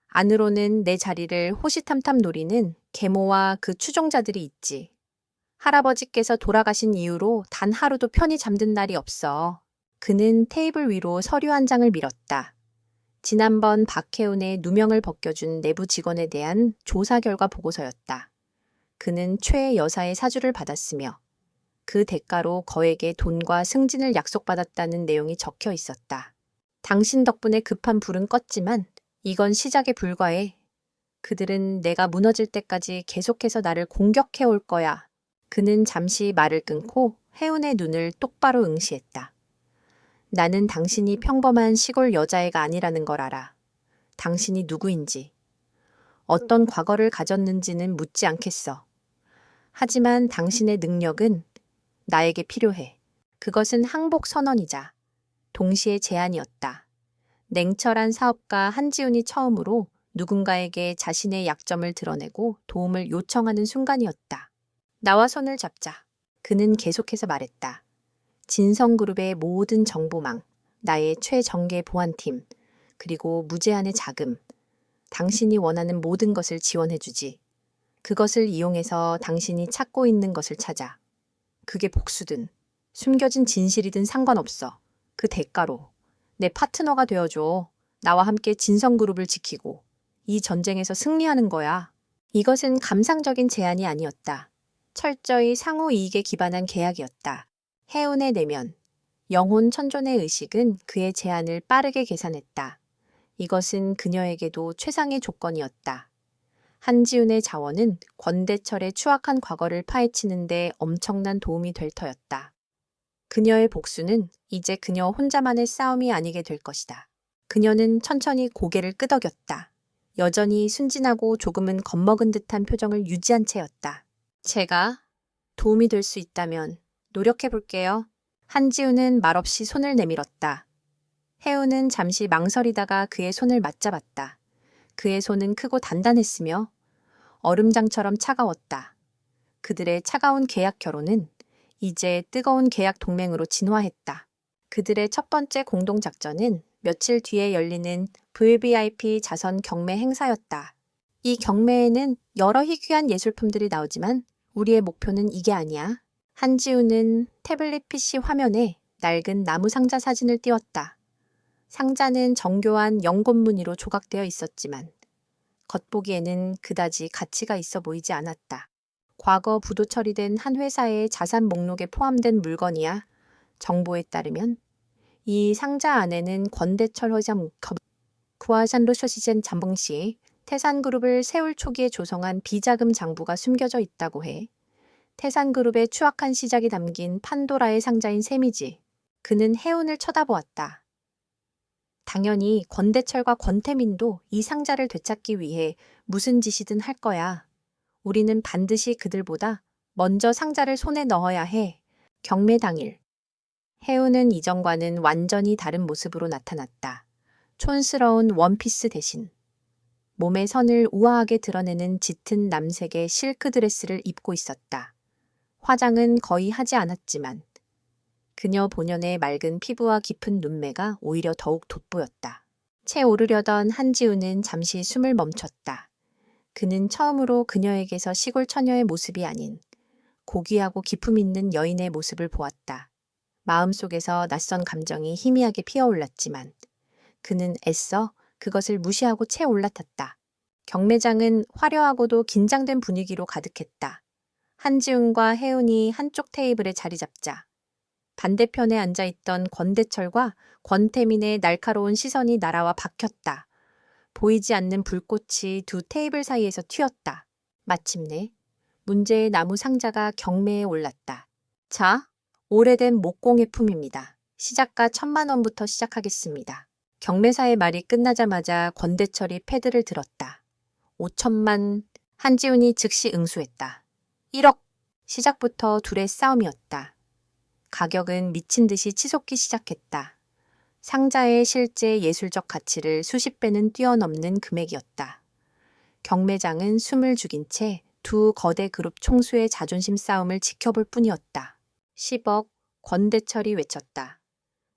안으로는 내 자리를 호시탐탐 노리는 계모와 그 추종자들이 있지. 할아버지께서 돌아가신 이후로 단 하루도 편히 잠든 날이 없어. 그는 테이블 위로 서류 한 장을 밀었다. 지난번 박해운의 누명을 벗겨준 내부 직원에 대한 조사 결과 보고서였다. 그는 최 여사의 사주를 받았으며 그 대가로 거액의 돈과 승진을 약속받았다는 내용이 적혀 있었다. 당신 덕분에 급한 불은 껐지만 이건 시작에 불과해. 그들은 내가 무너질 때까지 계속해서 나를 공격해 올 거야. 그는 잠시 말을 끊고 혜운의 눈을 똑바로 응시했다. 나는 당신이 평범한 시골 여자애가 아니라는 걸 알아. 당신이 누구인지, 어떤 과거를 가졌는지는 묻지 않겠어. 하지만 당신의 능력은 나에게 필요해. 그것은 항복 선언이자 동시에 제안이었다. 냉철한 사업가 한지훈이 처음으로 누군가에게 자신의 약점을 드러내고 도움을 요청하는 순간이었다. 나와 손을 잡자. 그는 계속해서 말했다. 진성그룹의 모든 정보망, 나의 최정계 보안팀, 그리고 무제한의 자금, 당신이 원하는 모든 것을 지원해주지. 그것을 이용해서 당신이 찾고 있는 것을 찾아. 그게 복수든 숨겨진 진실이든 상관없어. 그 대가로 내 파트너가 되어줘. 나와 함께 진성그룹을 지키고 이 전쟁에서 승리하는 거야. 이것은 감상적인 제안이 아니었다. 철저히 상호 이익에 기반한 계약이었다. 혜운의 내면, 영혼 천존의 의식은 그의 제안을 빠르게 계산했다. 이것은 그녀에게도 최상의 조건이었다. 한지훈의 자원은 권대철의 추악한 과거를 파헤치는 데 엄청난 도움이 될 터였다. 그녀의 복수는 이제 그녀 혼자만의 싸움이 아니게 될 것이다. 그녀는 천천히 고개를 끄덕였다. 여전히 순진하고 조금은 겁먹은 듯한 표정을 유지한 채였다. 제가 도움이 될 수 있다면 노력해볼게요. 한지우는 말없이 손을 내밀었다. 혜우는 잠시 망설이다가 그의 손을 맞잡았다. 그의 손은 크고 단단했으며 얼음장처럼 차가웠다. 그들의 차가운 계약 결혼은 이제 뜨거운 계약 동맹으로 진화했다. 그들의 첫 번째 공동작전은 며칠 뒤에 열리는 VVIP 자선 경매 행사였다. 이 경매에는 여러 희귀한 예술품들이 나오지만 우리의 목표는 이게 아니야. 한지우는 태블릿 PC 화면에 낡은 나무 상자 사진을 띄웠다. 상자는 정교한 연꽃 무늬로 조각되어 있었지만 겉보기에는 그다지 가치가 있어 보이지 않았다. 과거 부도 처리된 한 회사의 자산 목록에 포함된 물건이야. 정보에 따르면 이 상자 안에는 권대철 회장 구아산로쇼시젠 잠봉시 태산그룹을 세울 초기에 조성한 비자금 장부가 숨겨져 있다고 해. 태산그룹의 추악한 시작이 담긴 판도라의 상자인 셈이지. 그는 해운을 쳐다보았다. 당연히 권대철과 권태민도 이 상자를 되찾기 위해 무슨 짓이든 할 거야. 우리는 반드시 그들보다 먼저 상자를 손에 넣어야 해. 경매 당일. 해운은 이전과는 완전히 다른 모습으로 나타났다. 촌스러운 원피스 대신 몸의 선을 우아하게 드러내는 짙은 남색의 실크 드레스를 입고 있었다. 화장은 거의 하지 않았지만 그녀 본연의 맑은 피부와 깊은 눈매가 오히려 더욱 돋보였다. 채 오르려던 한지우는 잠시 숨을 멈췄다. 그는 처음으로 그녀에게서 시골 처녀의 모습이 아닌 고귀하고 기품 있는 여인의 모습을 보았다. 마음속에서 낯선 감정이 희미하게 피어올랐지만 그는 애써 그것을 무시하고 채 올라탔다. 경매장은 화려하고도 긴장된 분위기로 가득했다. 한지훈과 혜운이 한쪽 테이블에 자리 잡자 반대편에 앉아있던 권대철과 권태민의 날카로운 시선이 날아와 박혔다. 보이지 않는 불꽃이 두 테이블 사이에서 튀었다. 마침내 문제의 나무 상자가 경매에 올랐다. 자, 오래된 목공예품입니다. 시작가 1,000만 원부터 시작하겠습니다. 경매사의 말이 끝나자마자 권대철이 패드를 들었다. 5천만. 한지훈이 즉시 응수했다. 1억. 시작부터 둘의 싸움이었다. 가격은 미친 듯이 치솟기 시작했다. 상자의 실제 예술적 가치를 수십 배는 뛰어넘는 금액이었다. 경매장은 숨을 죽인 채 두 거대 그룹 총수의 자존심 싸움을 지켜볼 뿐이었다. 10억. 권대철이 외쳤다.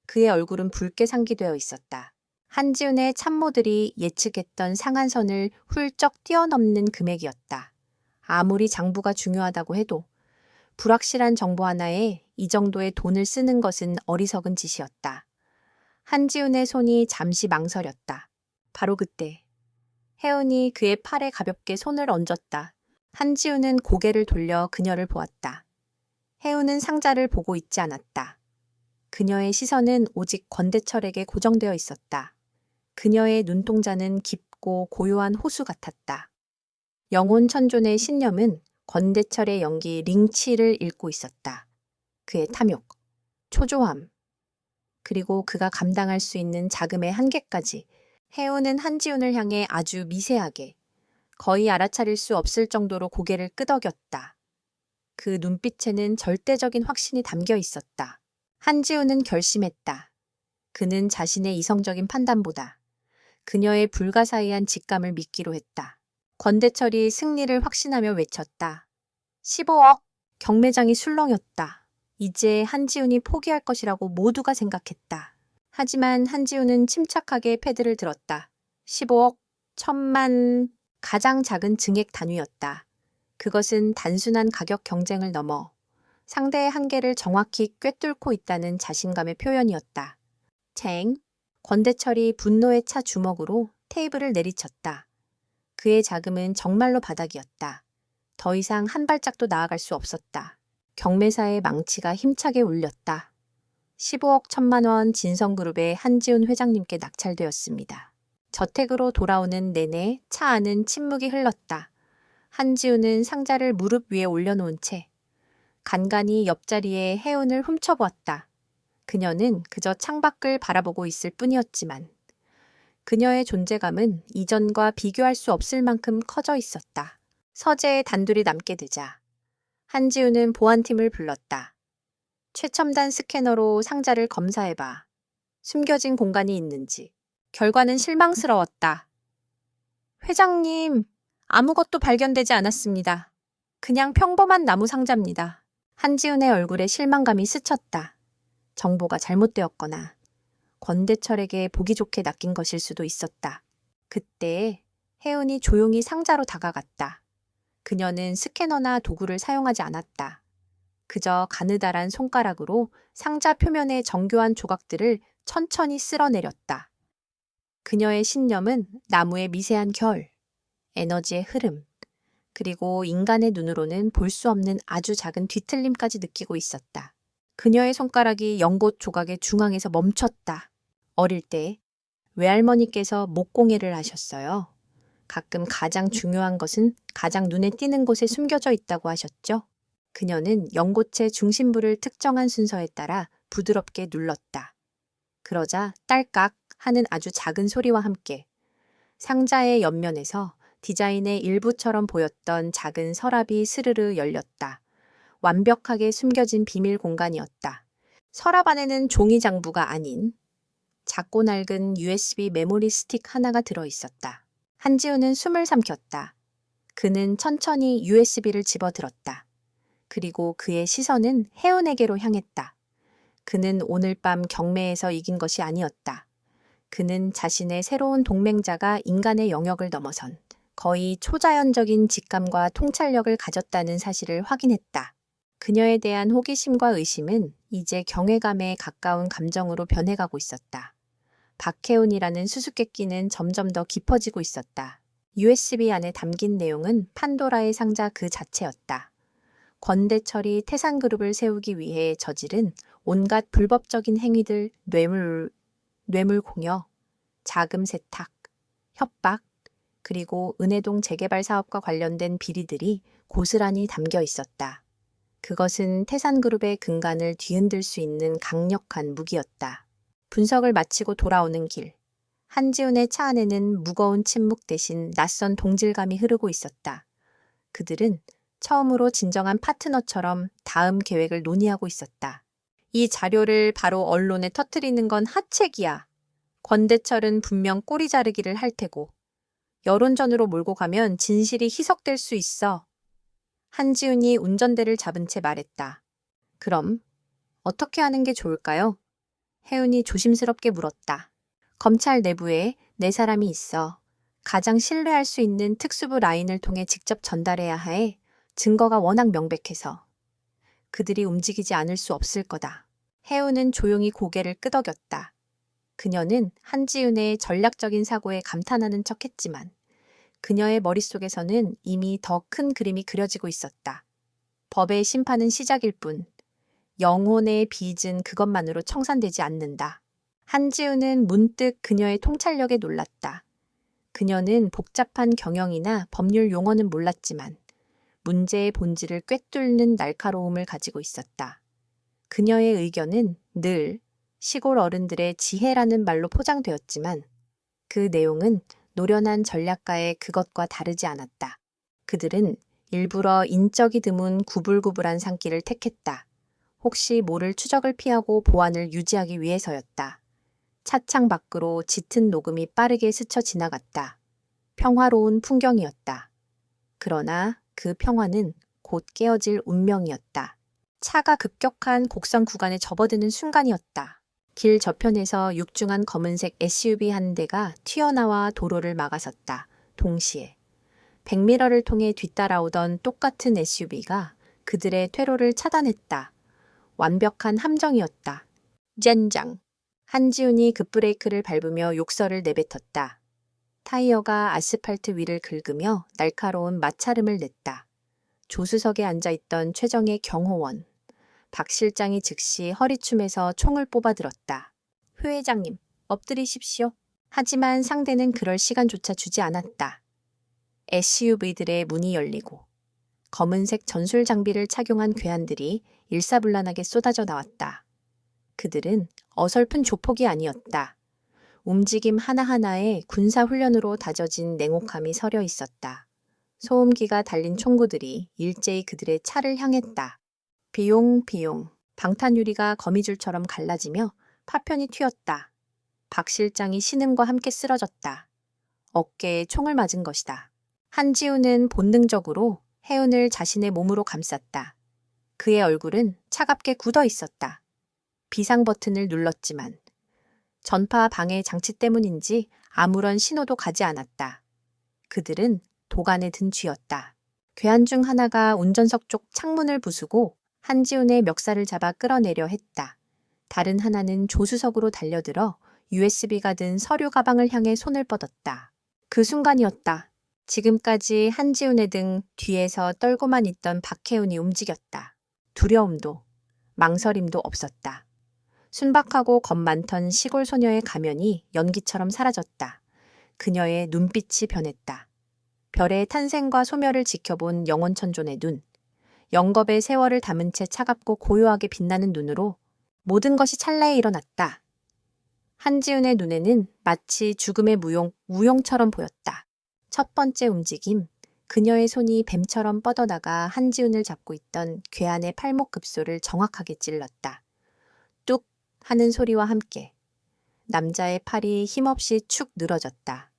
그의 얼굴은 붉게 상기되어 있었다. 한지훈의 참모들이 예측했던 상한선을 훌쩍 뛰어넘는 금액이었다. 아무리 장부가 중요하다고 해도 불확실한 정보 하나에 이 정도의 돈을 쓰는 것은 어리석은 짓이었다. 한지훈의 손이 잠시 망설였다. 바로 그때 혜은이 그의 팔에 가볍게 손을 얹었다. 한지훈은 고개를 돌려 그녀를 보았다. 혜은은 상자를 보고 있지 않았다. 그녀의 시선은 오직 권대철에게 고정되어 있었다. 그녀의 눈동자는 깊고 고요한 호수 같았다. 영혼 천존의 신념은 권대철의 연기 링치를 읽고 있었다. 그의 탐욕, 초조함, 그리고 그가 감당할 수 있는 자금의 한계까지 혜운은 한지훈을 향해 아주 미세하게, 거의 알아차릴 수 없을 정도로 고개를 끄덕였다. 그 눈빛에는 절대적인 확신이 담겨 있었다. 한지훈은 결심했다. 그는 자신의 이성적인 판단보다 그녀의 불가사의한 직감을 믿기로 했다. 권대철이 승리를 확신하며 외쳤다. 15억! 경매장이 술렁였다. 이제 한지훈이 포기할 것이라고 모두가 생각했다. 하지만 한지훈은 침착하게 패드를 들었다. 15억, 1,000만, 가장 작은 증액 단위였다. 그것은 단순한 가격 경쟁을 넘어 상대의 한계를 정확히 꿰뚫고 있다는 자신감의 표현이었다. 쟁! 권대철이 분노에 차 주먹으로 테이블을 내리쳤다. 그의 자금은 정말로 바닥이었다. 더 이상 한 발짝도 나아갈 수 없었다. 경매사의 망치가 힘차게 울렸다. 15억 1,000만 원 진성그룹의 한지훈 회장님께 낙찰되었습니다. 저택으로 돌아오는 내내 차 안은 침묵이 흘렀다. 한지훈은 상자를 무릎 위에 올려놓은 채 간간히 옆자리에 혜운을 훔쳐보았다. 그녀는 그저 창밖을 바라보고 있을 뿐이었지만 그녀의 존재감은 이전과 비교할 수 없을 만큼 커져 있었다. 서재에 단둘이 남게 되자 한지훈은 보안팀을 불렀다. 최첨단 스캐너로 상자를 검사해봐. 숨겨진 공간이 있는지. 결과는 실망스러웠다. 회장님, 아무것도 발견되지 않았습니다. 그냥 평범한 나무 상자입니다. 한지훈의 얼굴에 실망감이 스쳤다. 정보가 잘못되었거나 권대철에게 보기 좋게 낚인 것일 수도 있었다. 그때 혜은이 조용히 상자로 다가갔다. 그녀는 스캐너나 도구를 사용하지 않았다. 그저 가느다란 손가락으로 상자 표면의 정교한 조각들을 천천히 쓸어내렸다. 그녀의 신념은 나무의 미세한 결, 에너지의 흐름, 그리고 인간의 눈으로는 볼 수 없는 아주 작은 뒤틀림까지 느끼고 있었다. 그녀의 손가락이 연꽃 조각의 중앙에서 멈췄다. 어릴 때 외할머니께서 목공예를 하셨어요. 가끔 가장 중요한 것은 가장 눈에 띄는 곳에 숨겨져 있다고 하셨죠. 그녀는 연꽃의 중심부를 특정한 순서에 따라 부드럽게 눌렀다. 그러자 딸깍 하는 아주 작은 소리와 함께 상자의 옆면에서 디자인의 일부처럼 보였던 작은 서랍이 스르르 열렸다. 완벽하게 숨겨진 비밀 공간이었다. 서랍 안에는 종이 장부가 아닌 작고 낡은 USB 메모리 스틱 하나가 들어 있었다. 한지우는 숨을 삼켰다. 그는 천천히 USB를 집어들었다. 그리고 그의 시선은 혜은에게로 향했다. 그는 오늘 밤 경매에서 이긴 것이 아니었다. 그는 자신의 새로운 동맹자가 인간의 영역을 넘어선 거의 초자연적인 직감과 통찰력을 가졌다는 사실을 확인했다. 그녀에 대한 호기심과 의심은 이제 경외감에 가까운 감정으로 변해가고 있었다. 박혜운이라는 수수께끼는 점점 더 깊어지고 있었다. USB 안에 담긴 내용은 판도라의 상자 그 자체였다. 권대철이 태산그룹을 세우기 위해 저지른 온갖 불법적인 행위들, 뇌물 공여, 자금 세탁, 협박, 그리고 은혜동 재개발 사업과 관련된 비리들이 고스란히 담겨 있었다. 그것은 태산그룹의 근간을 뒤흔들 수 있는 강력한 무기였다. 분석을 마치고 돌아오는 길. 한지훈의 차 안에는 무거운 침묵 대신 낯선 동질감이 흐르고 있었다. 그들은 처음으로 진정한 파트너처럼 다음 계획을 논의하고 있었다. 이 자료를 바로 언론에 터뜨리는 건 하책이야. 권대철은 분명 꼬리 자르기를 할 테고. 여론전으로 몰고 가면 진실이 희석될 수 있어. 한지훈이 운전대를 잡은 채 말했다. 그럼 어떻게 하는 게 좋을까요? 혜은이 조심스럽게 물었다. 검찰 내부에 네 사람이 있어. 가장 신뢰할 수 있는 특수부 라인을 통해 직접 전달해야 해. 증거가 워낙 명백해서. 그들이 움직이지 않을 수 없을 거다. 혜은은 조용히 고개를 끄덕였다. 그녀는 한지훈의 전략적인 사고에 감탄하는 척했지만 그녀의 머릿속에서는 이미 더 큰 그림이 그려지고 있었다. 법의 심판은 시작일 뿐 영혼의 빚은 그것만으로 청산되지 않는다. 한지훈은 문득 그녀의 통찰력에 놀랐다. 그녀는 복잡한 경영이나 법률 용어는 몰랐지만 문제의 본질을 꿰뚫는 날카로움을 가지고 있었다. 그녀의 의견은 늘 시골 어른들의 지혜라는 말로 포장되었지만 그 내용은 노련한 전략가의 그것과 다르지 않았다. 그들은 일부러 인적이 드문 구불구불한 산길을 택했다. 혹시 모를 추적을 피하고 보안을 유지하기 위해서였다. 차창 밖으로 짙은 녹음이 빠르게 스쳐 지나갔다. 평화로운 풍경이었다. 그러나 그 평화는 곧 깨어질 운명이었다. 차가 급격한 곡선 구간에 접어드는 순간이었다. 길 저편에서 육중한 검은색 SUV 한 대가 튀어나와 도로를 막아섰다. 동시에 백미러를 통해 뒤따라오던 똑같은 SUV가 그들의 퇴로를 차단했다. 완벽한 함정이었다. 젠장. 한지훈이 급브레이크를 밟으며 욕설을 내뱉었다. 타이어가 아스팔트 위를 긁으며 날카로운 마찰음을 냈다. 조수석에 앉아있던 최정의 경호원. 박 실장이 즉시 허리춤에서 총을 뽑아들었다. 회 회장님, 엎드리십시오. 하지만 상대는 그럴 시간조차 주지 않았다. SUV들의 문이 열리고 검은색 전술 장비를 착용한 괴한들이 일사불란하게 쏟아져 나왔다. 그들은 어설픈 조폭이 아니었다. 움직임 하나하나에 군사훈련으로 다져진 냉혹함이 서려 있었다. 소음기가 달린 총구들이 일제히 그들의 차를 향했다. 비용비용. 방탄유리가 거미줄처럼 갈라지며 파편이 튀었다. 박 실장이 신음과 함께 쓰러졌다. 어깨에 총을 맞은 것이다. 한지훈은 본능적으로 혜은을 자신의 몸으로 감쌌다. 그의 얼굴은 차갑게 굳어 있었다. 비상 버튼을 눌렀지만 전파 방해 장치 때문인지 아무런 신호도 가지 않았다. 그들은 도간에 든 쥐였다. 괴한 중 하나가 운전석 쪽 창문을 부수고 한지훈의 멱살을 잡아 끌어내려 했다. 다른 하나는 조수석으로 달려들어 USB가 든 서류 가방을 향해 손을 뻗었다. 그 순간이었다. 지금까지 한지훈의 등 뒤에서 떨고만 있던 박혜운이 움직였다. 두려움도 망설임도 없었다. 순박하고 겁 많던 시골 소녀의 가면이 연기처럼 사라졌다. 그녀의 눈빛이 변했다. 별의 탄생과 소멸을 지켜본 영원천존의 눈. 영겁의 세월을 담은 채 차갑고 고요하게 빛나는 눈으로 모든 것이 찰나에 일어났다. 한지훈의 눈에는 마치 죽음의 우용처럼 보였다. 첫 번째 움직임, 그녀의 손이 뱀처럼 뻗어나가 한지훈을 잡고 있던 괴한의 팔목급소를 정확하게 찔렀다. 뚝 하는 소리와 함께 남자의 팔이 힘없이 축 늘어졌다.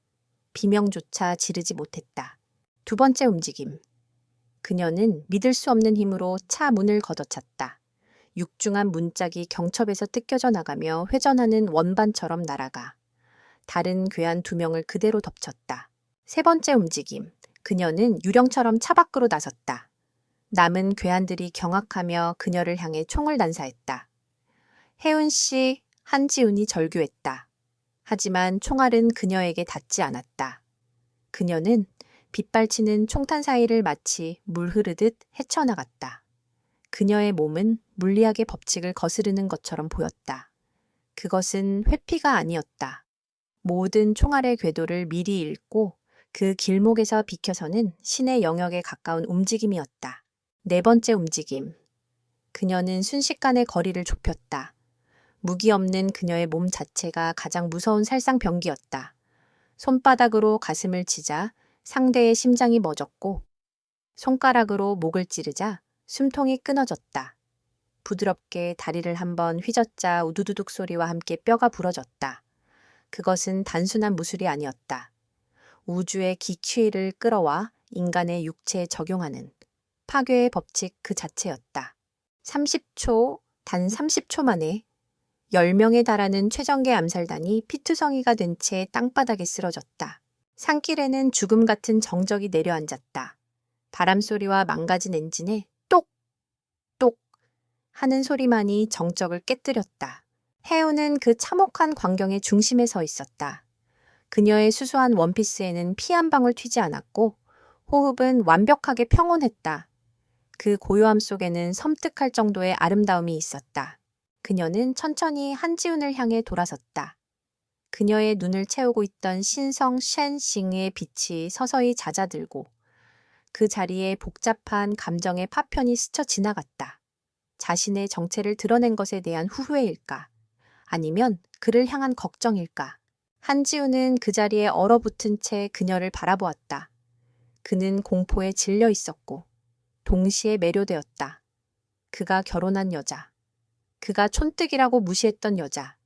비명조차 지르지 못했다. 두 번째 움직임, 그녀는 믿을 수 없는 힘으로 차 문을 걷어찼다. 육중한 문짝이 경첩에서 뜯겨져 나가며 회전하는 원반처럼 날아가 다른 괴한 두 명을 그대로 덮쳤다. 세 번째 움직임, 그녀는 유령처럼 차 밖으로 나섰다. 남은 괴한들이 경악하며 그녀를 향해 총을 난사했다. 혜은 씨, 한지훈이 절규했다. 하지만 총알은 그녀에게 닿지 않았다. 그녀는 빗발치는 총탄 사이를 마치 물 흐르듯 헤쳐나갔다. 그녀의 몸은 물리학의 법칙을 거스르는 것처럼 보였다. 그것은 회피가 아니었다. 모든 총알의 궤도를 미리 읽고 그 길목에서 비켜서는 신의 영역에 가까운 움직임이었다. 네 번째 움직임. 그녀는 순식간에 거리를 좁혔다. 무기 없는 그녀의 몸 자체가 가장 무서운 살상병기였다. 손바닥으로 가슴을 치자 상대의 심장이 멎었고 손가락으로 목을 찌르자 숨통이 끊어졌다. 부드럽게 다리를 한번 휘젓자 우두두둑 소리와 함께 뼈가 부러졌다. 그것은 단순한 무술이 아니었다. 우주의 기취를 끌어와 인간의 육체에 적용하는 파괴의 법칙 그 자체였다. 30초, 단 30초 만에 10명에 달하는 최정계 암살단이 피투성이가 된 채 땅바닥에 쓰러졌다. 산길에는 죽음 같은 정적이 내려앉았다. 바람소리와 망가진 엔진에 똑똑 하는 소리만이 정적을 깨뜨렸다. 해우는 그 참혹한 광경의 중심에 서 있었다. 그녀의 수수한 원피스에는 피 한 방울 튀지 않았고 호흡은 완벽하게 평온했다. 그 고요함 속에는 섬뜩할 정도의 아름다움이 있었다. 그녀는 천천히 한지훈을 향해 돌아섰다. 그녀의 눈을 채우고 있던 신성 쉔싱의 빛이 서서히 잦아들고 그 자리에 복잡한 감정의 파편이 스쳐 지나갔다. 자신의 정체를 드러낸 것에 대한 후회일까? 아니면 그를 향한 걱정일까? 한지훈은 그 자리에 얼어붙은 채 그녀를 바라보았다. 그는 공포에 질려 있었고 동시에 매료되었다. 그가 결혼한 여자, 그가 촌뜨기라고 무시했던 여자,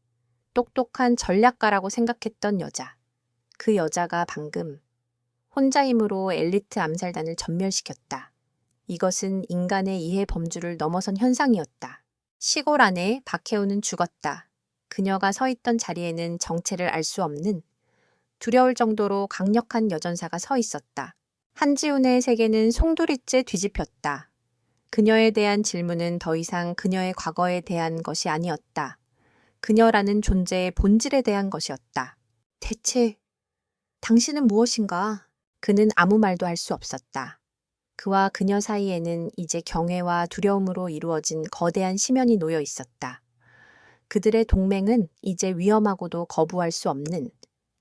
똑똑한 전략가라고 생각했던 여자, 그 여자가 방금 혼자 힘으로 엘리트 암살단을 전멸시켰다. 이것은 인간의 이해 범주를 넘어선 현상이었다. 시골 안에 박해우는 죽었다. 그녀가 서 있던 자리에는 정체를 알 수 없는 두려울 정도로 강력한 여전사가 서 있었다. 한지훈의 세계는 송두리째 뒤집혔다. 그녀에 대한 질문은 더 이상 그녀의 과거에 대한 것이 아니었다. 그녀라는 존재의 본질에 대한 것이었다. 대체 당신은 무엇인가? 그는 아무 말도 할 수 없었다. 그와 그녀 사이에는 이제 경외와 두려움으로 이루어진 거대한 심연이 놓여 있었다. 그들의 동맹은 이제 위험하고도 거부할 수 없는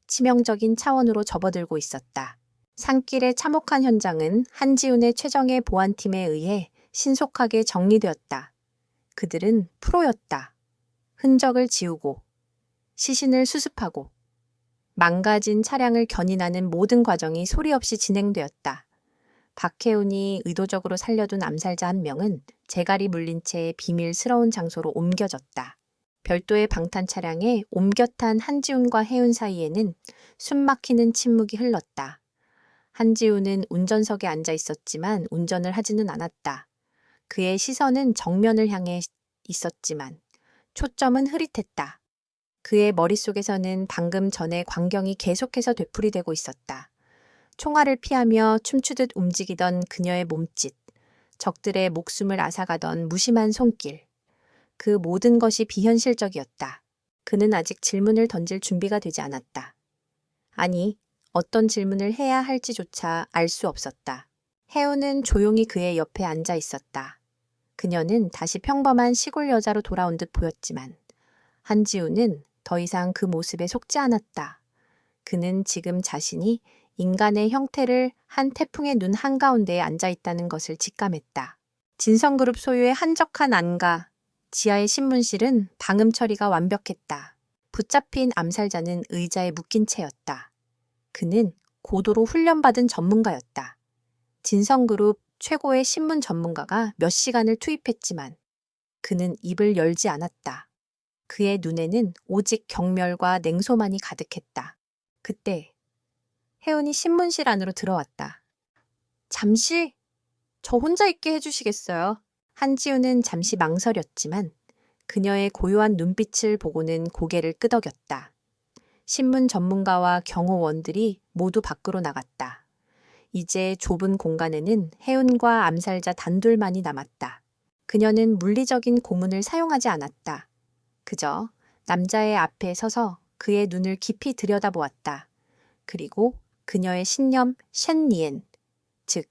치명적인 차원으로 접어들고 있었다. 산길의 참혹한 현장은 한지훈의 최정예 보안팀에 의해 신속하게 정리되었다. 그들은 프로였다. 흔적을 지우고 시신을 수습하고 망가진 차량을 견인하는 모든 과정이 소리 없이 진행되었다. 박해운이 의도적으로 살려둔 암살자 한 명은 재갈이 물린 채 비밀스러운 장소로 옮겨졌다. 별도의 방탄 차량에 옮겨 탄 한지훈과 혜운 사이에는 숨막히는 침묵이 흘렀다. 한지훈은 운전석에 앉아 있었지만 운전을 하지는 않았다. 그의 시선은 정면을 향해 있었지만 초점은 흐릿했다. 그의 머릿속에서는 방금 전의 광경이 계속해서 되풀이되고 있었다. 총알을 피하며 춤추듯 움직이던 그녀의 몸짓, 적들의 목숨을 앗아가던 무심한 손길. 그 모든 것이 비현실적이었다. 그는 아직 질문을 던질 준비가 되지 않았다. 아니, 어떤 질문을 해야 할지조차 알 수 없었다. 혜우는 조용히 그의 옆에 앉아 있었다. 그녀는 다시 평범한 시골 여자로 돌아온 듯 보였지만 한지우는 더 이상 그 모습에 속지 않았다. 그는 지금 자신이 인간의 형태를 한 태풍의 눈 한가운데에 앉아 있다는 것을 직감했다. 진성그룹 소유의 한적한 안과 지하의 신문실은 방음 처리가 완벽했다. 붙잡힌 암살자는 의자에 묶인 채였다. 그는 고도로 훈련받은 전문가였다. 진성그룹 최고의 신문 전문가가 몇 시간을 투입했지만 그는 입을 열지 않았다. 그의 눈에는 오직 경멸과 냉소만이 가득했다. 그때 혜은이 신문실 안으로 들어왔다. 잠시 저 혼자 있게 해주시겠어요? 한지우는 잠시 망설였지만 그녀의 고요한 눈빛을 보고는 고개를 끄덕였다. 신문 전문가와 경호원들이 모두 밖으로 나갔다. 이제 좁은 공간에는 혜은과 암살자 단둘만이 남았다. 그녀는 물리적인 고문을 사용하지 않았다. 그저 남자의 앞에 서서 그의 눈을 깊이 들여다보았다. 그리고 그녀의 신념 쉔리엔, 즉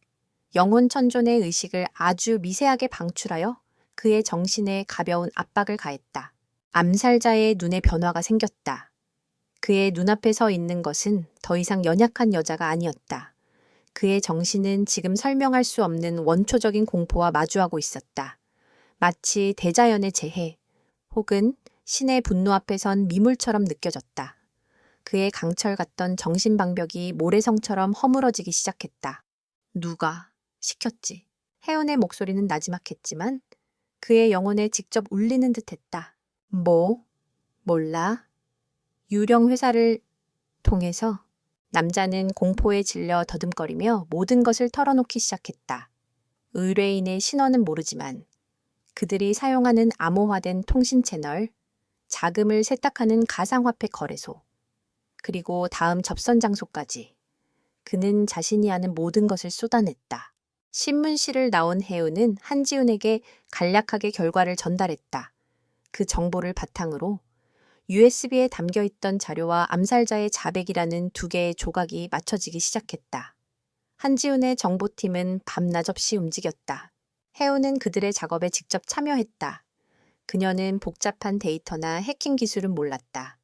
영혼 천존의 의식을 아주 미세하게 방출하여 그의 정신에 가벼운 압박을 가했다. 암살자의 눈에 변화가 생겼다. 그의 눈앞에 서 있는 것은 더 이상 연약한 여자가 아니었다. 그의 정신은 지금 설명할 수 없는 원초적인 공포와 마주하고 있었다. 마치 대자연의 재해 혹은 신의 분노 앞에 선 미물처럼 느껴졌다. 그의 강철 같던 정신방벽이 모래성처럼 허물어지기 시작했다. 누가 시켰지? 혜은의 목소리는 나지막했지만 그의 영혼에 직접 울리는 듯했다. 몰라. 유령 회사를 통해서 남자는 공포에 질려 더듬거리며 모든 것을 털어놓기 시작했다. 의뢰인의 신원은 모르지만 그들이 사용하는 암호화된 통신 채널, 자금을 세탁하는 가상화폐 거래소, 그리고 다음 접선 장소까지 그는 자신이 아는 모든 것을 쏟아냈다. 신문실을 나온 혜은은 한지훈에게 간략하게 결과를 전달했다. 그 정보를 바탕으로 USB에 담겨있던 자료와 암살자의 자백이라는 두 개의 조각이 맞춰지기 시작했다. 한지훈의 정보팀은 밤낮 없이 움직였다. 혜은은 그들의 작업에 직접 참여했다. 그녀는 복잡한 데이터나 해킹 기술은 몰랐다.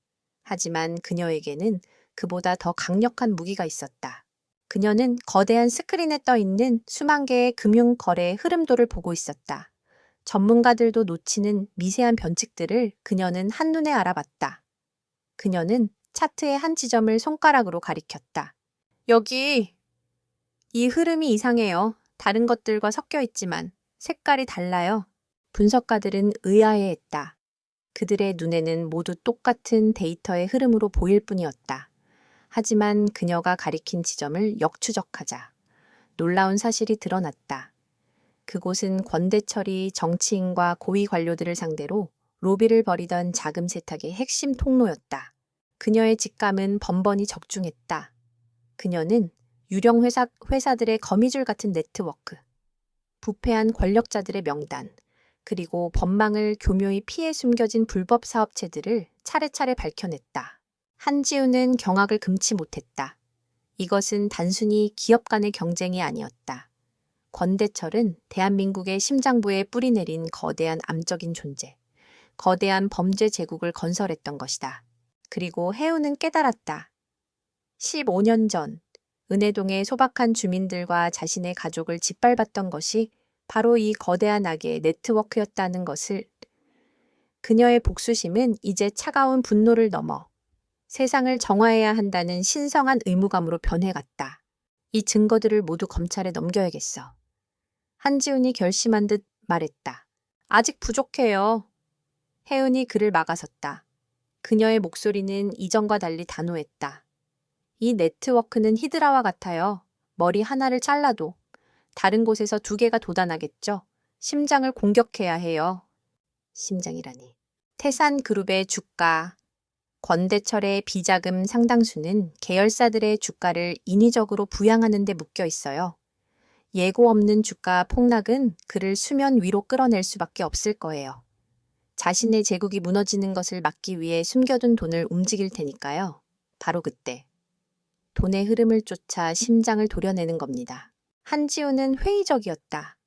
하지만 그녀에게는 그보다 더 강력한 무기가 있었다. 그녀는 거대한 스크린에 떠 있는 수만 개의 금융 거래의 흐름도를 보고 있었다. 전문가들도 놓치는 미세한 변칙들을 그녀는 한눈에 알아봤다. 그녀는 차트의 한 지점을 손가락으로 가리켰다. 여기, 이 흐름이 이상해요. 다른 것들과 섞여 있지만 색깔이 달라요. 분석가들은 의아해했다. 그들의 눈에는 모두 똑같은 데이터의 흐름으로 보일 뿐이었다. 하지만 그녀가 가리킨 지점을 역추적하자 놀라운 사실이 드러났다. 그곳은 권대철이 정치인과 고위 관료들을 상대로 로비를 벌이던 자금 세탁의 핵심 통로였다. 그녀의 직감은 번번이 적중했다. 그녀는 유령 회사들의 거미줄 같은 네트워크, 부패한 권력자들의 명단, 그리고 법망을 교묘히 피해 숨겨진 불법 사업체들을 차례차례 밝혀냈다. 한지우는 경악을 금치 못했다. 이것은 단순히 기업 간의 경쟁이 아니었다. 권대철은 대한민국의 심장부에 뿌리내린 거대한 암적인 존재, 거대한 범죄 제국을 건설했던 것이다. 그리고 혜우는 깨달았다. 15년 전 은혜동의 소박한 주민들과 자신의 가족을 짓밟았던 것이 바로 이 거대한 악의 네트워크였다는 것을. 그녀의 복수심은 이제 차가운 분노를 넘어 세상을 정화해야 한다는 신성한 의무감으로 변해갔다. 이 증거들을 모두 검찰에 넘겨야겠어. 한지훈이 결심한 듯 말했다. 아직 부족해요. 혜은이 그를 막아섰다. 그녀의 목소리는 이전과 달리 단호했다. 이 네트워크는 히드라와 같아요. 머리 하나를 잘라도 다른 곳에서 두 개가 돋아나겠죠. 심장을 공격해야 해요. 심장이라니. 태산그룹의 주가, 권대철의 비자금 상당수는 계열사들의 주가를 인위적으로 부양하는 데 묶여 있어요. 예고 없는 주가 폭락은 그를 수면 위로 끌어낼 수밖에 없을 거예요. 자신의 제국이 무너지는 것을 막기 위해 숨겨둔 돈을 움직일 테니까요. 바로 그때 돈의 흐름을 쫓아 심장을 도려내는 겁니다. 한지우는 회의적이었다.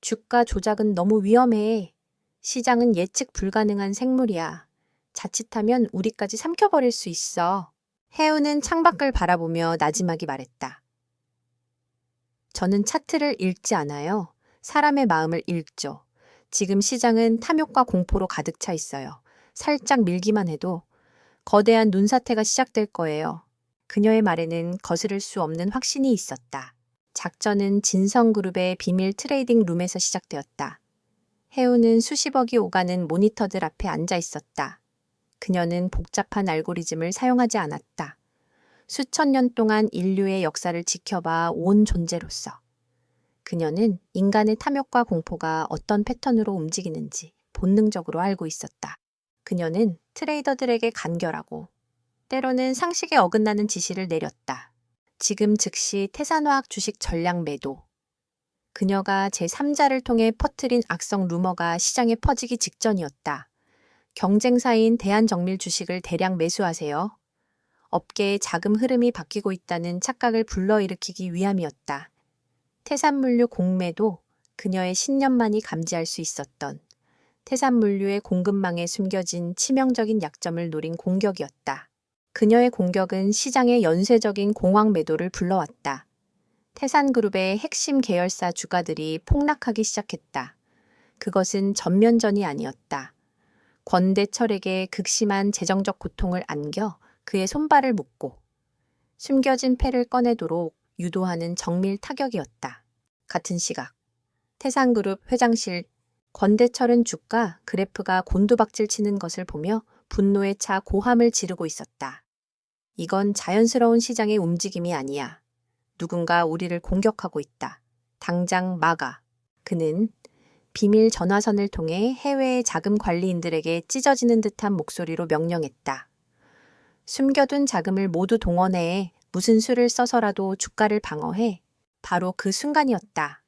주가 조작은 너무 위험해. 시장은 예측 불가능한 생물이야. 자칫하면 우리까지 삼켜버릴 수 있어. 해운은 창밖을 바라보며 나지막이 말했다. 저는 차트를 읽지 않아요. 사람의 마음을 읽죠. 지금 시장은 탐욕과 공포로 가득 차 있어요. 살짝 밀기만 해도 거대한 눈사태가 시작될 거예요. 그녀의 말에는 거스를 수 없는 확신이 있었다. 작전은 진성그룹의 비밀 트레이딩 룸에서 시작되었다. 해운은 수십억이 오가는 모니터들 앞에 앉아 있었다. 그녀는 복잡한 알고리즘을 사용하지 않았다. 수천 년 동안 인류의 역사를 지켜봐 온 존재로서. 그녀는 인간의 탐욕과 공포가 어떤 패턴으로 움직이는지 본능적으로 알고 있었다. 그녀는 트레이더들에게 간결하고 때로는 상식에 어긋나는 지시를 내렸다. 지금 즉시 태산화학 주식 전량 매도. 그녀가 제3자를 통해 퍼뜨린 악성 루머가 시장에 퍼지기 직전이었다. 경쟁사인 대한정밀 주식을 대량 매수하세요. 업계의 자금 흐름이 바뀌고 있다는 착각을 불러일으키기 위함이었다. 태산물류 공매도 그녀의 신념만이 감지할 수 있었던 태산물류의 공급망에 숨겨진 치명적인 약점을 노린 공격이었다. 그녀의 공격은 시장의 연쇄적인 공황 매도를 불러왔다. 태산그룹의 핵심 계열사 주가들이 폭락하기 시작했다. 그것은 전면전이 아니었다. 권대철에게 극심한 재정적 고통을 안겨 그의 손발을 묶고 숨겨진 패를 꺼내도록 유도하는 정밀 타격이었다. 같은 시각 태산그룹 회장실 권대철은 주가 그래프가 곤두박질 치는 것을 보며 분노에 차 고함을 지르고 있었다. 이건 자연스러운 시장의 움직임이 아니야. 누군가 우리를 공격하고 있다. 당장 막아. 그는 비밀 전화선을 통해 해외의 자금 관리인들에게 찢어지는 듯한 목소리로 명령했다. 숨겨둔 자금을 모두 동원해 무슨 수를 써서라도 주가를 방어해. 바로 그 순간이었다.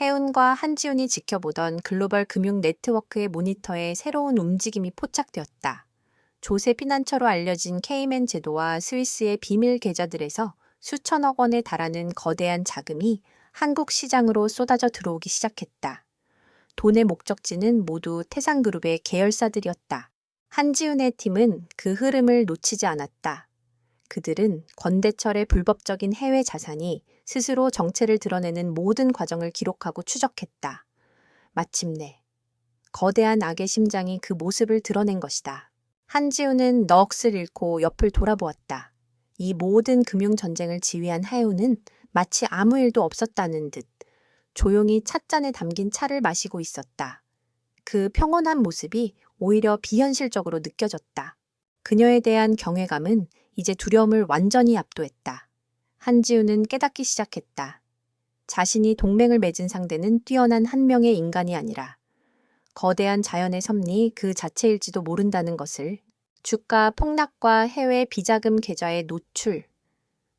해운과 한지훈이 지켜보던 글로벌 금융 네트워크의 모니터에 새로운 움직임이 포착되었다. 조세 피난처로 알려진 케이맨 제도와 스위스의 비밀 계좌들에서 수천억 원에 달하는 거대한 자금이 한국 시장으로 쏟아져 들어오기 시작했다. 돈의 목적지는 모두 태산그룹의 계열사들이었다. 한지훈의 팀은 그 흐름을 놓치지 않았다. 그들은 권대철의 불법적인 해외 자산이 스스로 정체를 드러내는 모든 과정을 기록하고 추적했다. 마침내 거대한 악의 심장이 그 모습을 드러낸 것이다. 한지훈은 넋을 잃고 옆을 돌아보았다. 이 모든 금융전쟁을 지휘한 해운은 마치 아무 일도 없었다는 듯 조용히 찻잔에 담긴 차를 마시고 있었다. 그 평온한 모습이 오히려 비현실적으로 느껴졌다. 그녀에 대한 경외감은 이제 두려움을 완전히 압도했다. 한지훈은 깨닫기 시작했다. 자신이 동맹을 맺은 상대는 뛰어난 한 명의 인간이 아니라 거대한 자연의 섭리 그 자체일지도 모른다는 것을. 주가 폭락과 해외 비자금 계좌의 노출.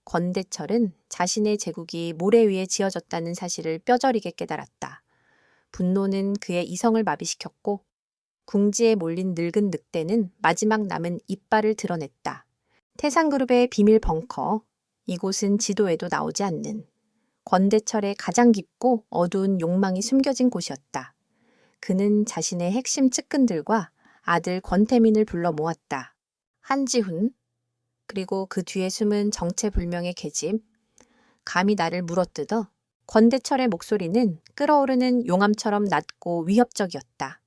권대철은 자신의 제국이 모래 위에 지어졌다는 사실을 뼈저리게 깨달았다. 분노는 그의 이성을 마비시켰고 궁지에 몰린 늙은 늑대는 마지막 남은 이빨을 드러냈다. 태산그룹의 비밀 벙커. 이곳은 지도에도 나오지 않는 권대철의 가장 깊고 어두운 욕망이 숨겨진 곳이었다. 그는 자신의 핵심 측근들과 아들 권태민을 불러 모았다. 한지훈, 그리고 그 뒤에 숨은 정체불명의 계집, 감히 나를 물어뜯어. 권대철의 목소리는 끓어오르는 용암처럼 낮고 위협적이었다.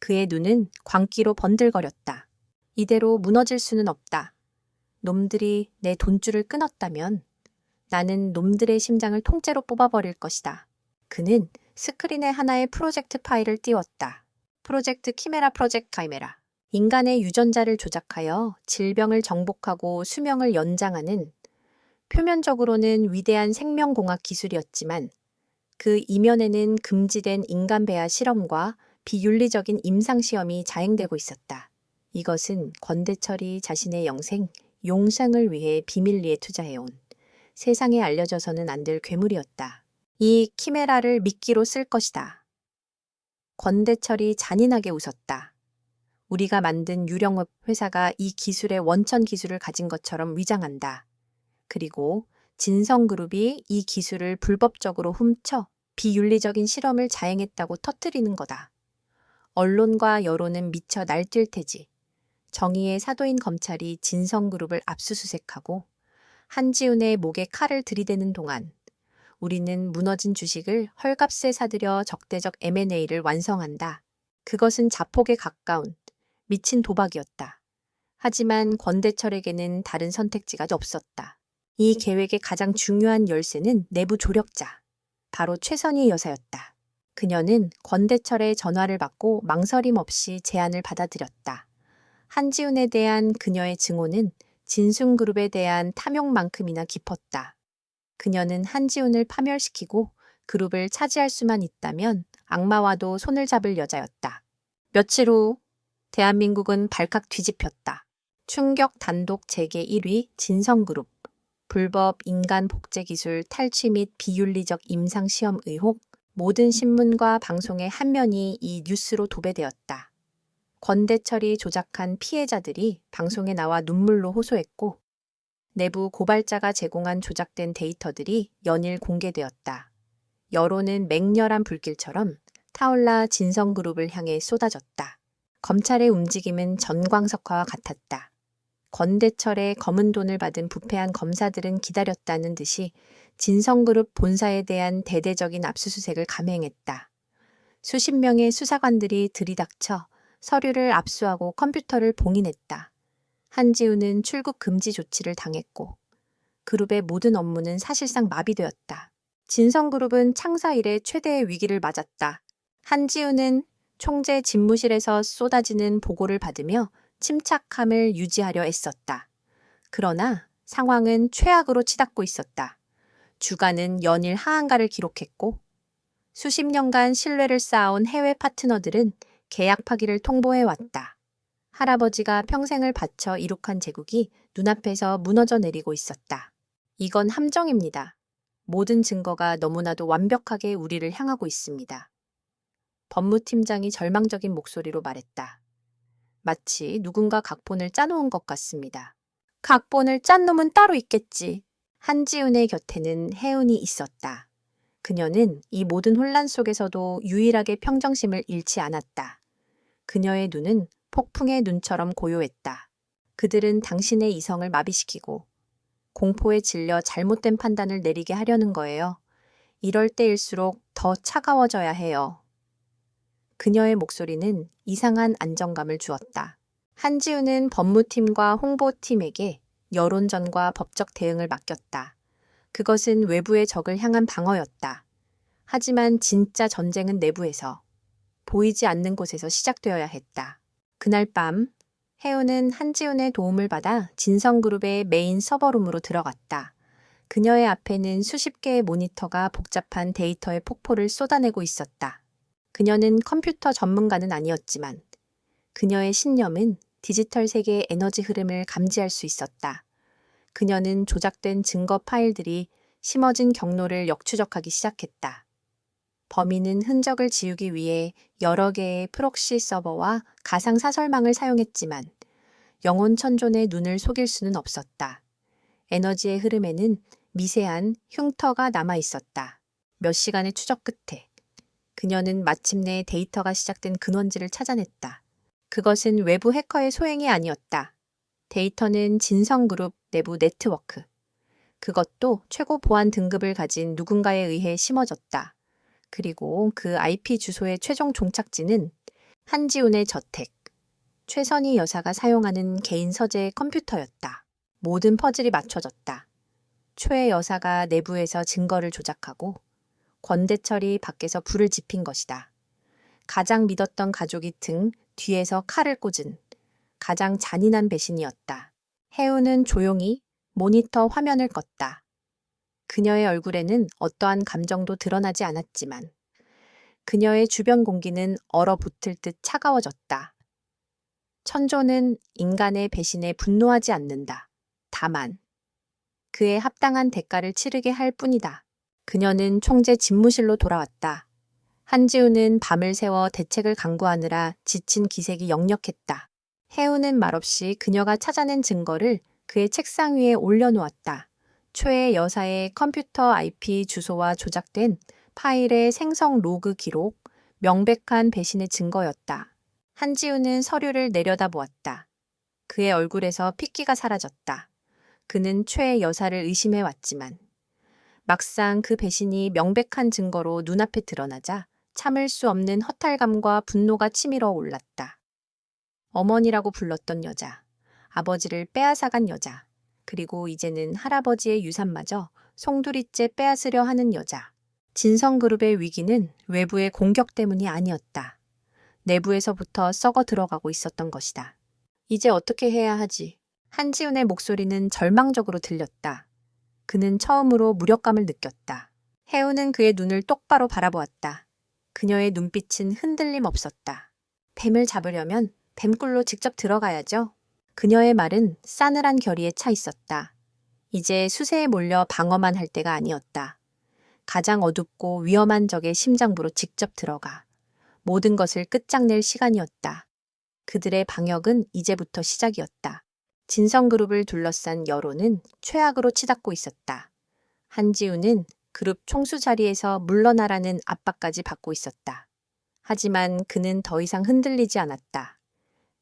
그의 눈은 광기로 번들거렸다. 이대로 무너질 수는 없다. 놈들이 내 돈줄을 끊었다면 나는 놈들의 심장을 통째로 뽑아버릴 것이다. 그는 스크린에 하나의 프로젝트 파일을 띄웠다. 프로젝트 키메라 프로젝트 카이메라. 인간의 유전자를 조작하여 질병을 정복하고 수명을 연장하는 표면적으로는 위대한 생명공학 기술이었지만 그 이면에는 금지된 인간 배아 실험과 비윤리적인 임상시험이 자행되고 있었다. 이것은 권대철이 자신의 영생, 용상을 위해 비밀리에 투자해온 세상에 알려져서는 안 될 괴물이었다. 이 키메라를 미끼로 쓸 것이다. 권대철이 잔인하게 웃었다. 우리가 만든 유령업 회사가 이 기술의 원천 기술을 가진 것처럼 위장한다. 그리고 진성그룹이 이 기술을 불법적으로 훔쳐 비윤리적인 실험을 자행했다고 터뜨리는 거다. 언론과 여론은 미쳐 날뛸 테지. 정의의 사도인 검찰이 진성그룹을 압수수색하고 한지훈의 목에 칼을 들이대는 동안 우리는 무너진 주식을 헐값에 사들여 적대적 M&A를 완성한다. 그것은 자폭에 가까운 미친 도박이었다. 하지만 권대철에게는 다른 선택지가 없었다. 이 계획의 가장 중요한 열쇠는 내부 조력자, 바로 최선희 여사였다. 그녀는 권대철의 전화를 받고 망설임 없이 제안을 받아들였다. 한지훈에 대한 그녀의 증오는 진순그룹에 대한 탐욕만큼이나 깊었다. 그녀는 한지훈을 파멸시키고 그룹을 차지할 수만 있다면 악마와도 손을 잡을 여자였다. 며칠 후 대한민국은 발칵 뒤집혔다. 충격 단독 재계 1위 진성그룹, 불법 인간 복제 기술 탈취 및 비윤리적 임상 시험 의혹, 모든 신문과 방송의 한 면이 이 뉴스로 도배되었다. 권대철이 조작한 피해자들이 방송에 나와 눈물로 호소했고 내부 고발자가 제공한 조작된 데이터들이 연일 공개되었다. 여론은 맹렬한 불길처럼 타올라 진성그룹을 향해 쏟아졌다. 검찰의 움직임은 전광석화와 같았다. 권대철의 검은 돈을 받은 부패한 검사들은 기다렸다는 듯이 진성그룹 본사에 대한 대대적인 압수수색을 감행했다. 수십 명의 수사관들이 들이닥쳐 서류를 압수하고 컴퓨터를 봉인했다. 한지훈은 출국 금지 조치를 당했고 그룹의 모든 업무는 사실상 마비되었다. 진성그룹은 창사 이래 최대의 위기를 맞았다. 한지훈은 총재 집무실에서 쏟아지는 보고를 받으며 침착함을 유지하려 애썼다. 그러나 상황은 최악으로 치닫고 있었다. 주가는 연일 하한가를 기록했고 수십 년간 신뢰를 쌓아온 해외 파트너들은 계약 파기를 통보해왔다. 할아버지가 평생을 바쳐 이룩한 제국이 눈앞에서 무너져 내리고 있었다. 이건 함정입니다. 모든 증거가 너무나도 완벽하게 우리를 향하고 있습니다. 법무팀장이 절망적인 목소리로 말했다. 마치 누군가 각본을 짜놓은 것 같습니다. 각본을 짠 놈은 따로 있겠지. 한지훈의 곁에는 혜은이 있었다. 그녀는 이 모든 혼란 속에서도 유일하게 평정심을 잃지 않았다. 그녀의 눈은 폭풍의 눈처럼 고요했다. 그들은 당신의 이성을 마비시키고 공포에 질려 잘못된 판단을 내리게 하려는 거예요. 이럴 때일수록 더 차가워져야 해요. 그녀의 목소리는 이상한 안정감을 주었다. 한지훈은 법무팀과 홍보팀에게 여론전과 법적 대응을 맡겼다. 그것은 외부의 적을 향한 방어였다. 하지만 진짜 전쟁은 내부에서, 보이지 않는 곳에서 시작되어야 했다. 그날 밤, 혜은은 한지훈의 도움을 받아 진성그룹의 메인 서버룸으로 들어갔다. 그녀의 앞에는 수십 개의 모니터가 복잡한 데이터의 폭포를 쏟아내고 있었다. 그녀는 컴퓨터 전문가는 아니었지만 그녀의 신념은 디지털 세계의 에너지 흐름을 감지할 수 있었다. 그녀는 조작된 증거 파일들이 심어진 경로를 역추적하기 시작했다. 범인은 흔적을 지우기 위해 여러 개의 프록시 서버와 가상 사설망을 사용했지만 영혼 천존의 눈을 속일 수는 없었다. 에너지의 흐름에는 미세한 흉터가 남아 있었다. 몇 시간의 추적 끝에 그녀는 마침내 데이터가 시작된 근원지를 찾아냈다. 그것은 외부 해커의 소행이 아니었다. 데이터는 진성그룹 내부 네트워크. 그것도 최고 보안 등급을 가진 누군가에 의해 심어졌다. 그리고 그 IP 주소의 최종 종착지는 한지훈의 저택, 최선희 여사가 사용하는 개인 서재 컴퓨터였다. 모든 퍼즐이 맞춰졌다. 최 여사가 내부에서 증거를 조작하고 권대철이 밖에서 불을 지핀 것이다. 가장 믿었던 가족이 등 뒤에서 칼을 꽂은 가장 잔인한 배신이었다. 혜우는 조용히 모니터 화면을 껐다. 그녀의 얼굴에는 어떠한 감정도 드러나지 않았지만 그녀의 주변 공기는 얼어붙을 듯 차가워졌다. 천조는 인간의 배신에 분노하지 않는다. 다만 그에 합당한 대가를 치르게 할 뿐이다. 그녀는 총재 집무실로 돌아왔다. 한지훈은 밤을 새워 대책을 강구하느라 지친 기색이 역력했다. 혜우는 말없이 그녀가 찾아낸 증거를 그의 책상 위에 올려놓았다. 최 여사의 컴퓨터 IP 주소와 조작된 파일의 생성 로그 기록, 명백한 배신의 증거였다. 한지우는 서류를 내려다보았다. 그의 얼굴에서 핏기가 사라졌다. 그는 최 여사를 의심해왔지만 막상 그 배신이 명백한 증거로 눈앞에 드러나자 참을 수 없는 허탈감과 분노가 치밀어 올랐다. 어머니라고 불렀던 여자, 아버지를 빼앗아간 여자, 그리고 이제는 할아버지의 유산마저 송두리째 빼앗으려 하는 여자. 진성그룹의 위기는 외부의 공격 때문이 아니었다. 내부에서부터 썩어 들어가고 있었던 것이다. 이제 어떻게 해야 하지? 한지훈의 목소리는 절망적으로 들렸다. 그는 처음으로 무력감을 느꼈다. 혜우는 그의 눈을 똑바로 바라보았다. 그녀의 눈빛은 흔들림 없었다. 뱀을 잡으려면 뱀굴로 직접 들어가야죠. 그녀의 말은 싸늘한 결의에 차 있었다. 이제 수세에 몰려 방어만 할 때가 아니었다. 가장 어둡고 위험한 적의 심장부로 직접 들어가 모든 것을 끝장낼 시간이었다. 그들의 방역은 이제부터 시작이었다. 진성그룹을 둘러싼 여론은 최악으로 치닫고 있었다. 한지우는 그룹 총수 자리에서 물러나라는 압박까지 받고 있었다. 하지만 그는 더 이상 흔들리지 않았다.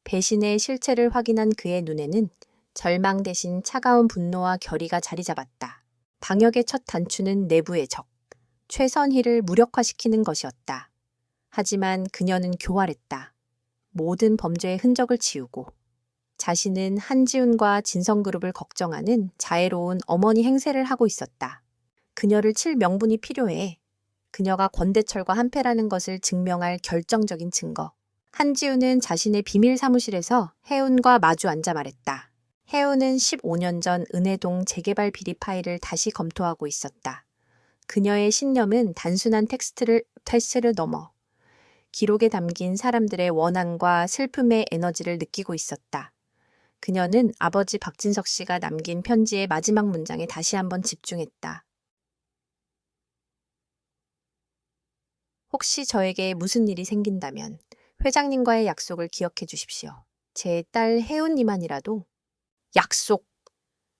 배신의 실체를 확인한 그의 눈에는 절망 대신 차가운 분노와 결의가 자리 잡았다. 방역의 첫 단추는 내부의 적, 최선희를 무력화시키는 것이었다. 하지만 그녀는 교활했다. 모든 범죄의 흔적을 지우고 자신은 한지훈과 진성그룹을 걱정하는 자애로운 어머니 행세를 하고 있었다. 그녀를 칠 명분이 필요해. 그녀가 권대철과 한패라는 것을 증명할 결정적인 증거. 한지훈은 자신의 비밀 사무실에서 혜운과 마주 앉아 말했다. 혜운은 15년 전 은혜동 재개발 비리 파일을 다시 검토하고 있었다. 그녀의 신념은 단순한 텍스트를 넘어 기록에 담긴 사람들의 원한과 슬픔의 에너지를 느끼고 있었다. 그녀는 아버지 박진석 씨가 남긴 편지의 마지막 문장에 다시 한번 집중했다. 혹시 저에게 무슨 일이 생긴다면 회장님과의 약속을 기억해 주십시오. 제 딸 혜운님만이라도. 약속.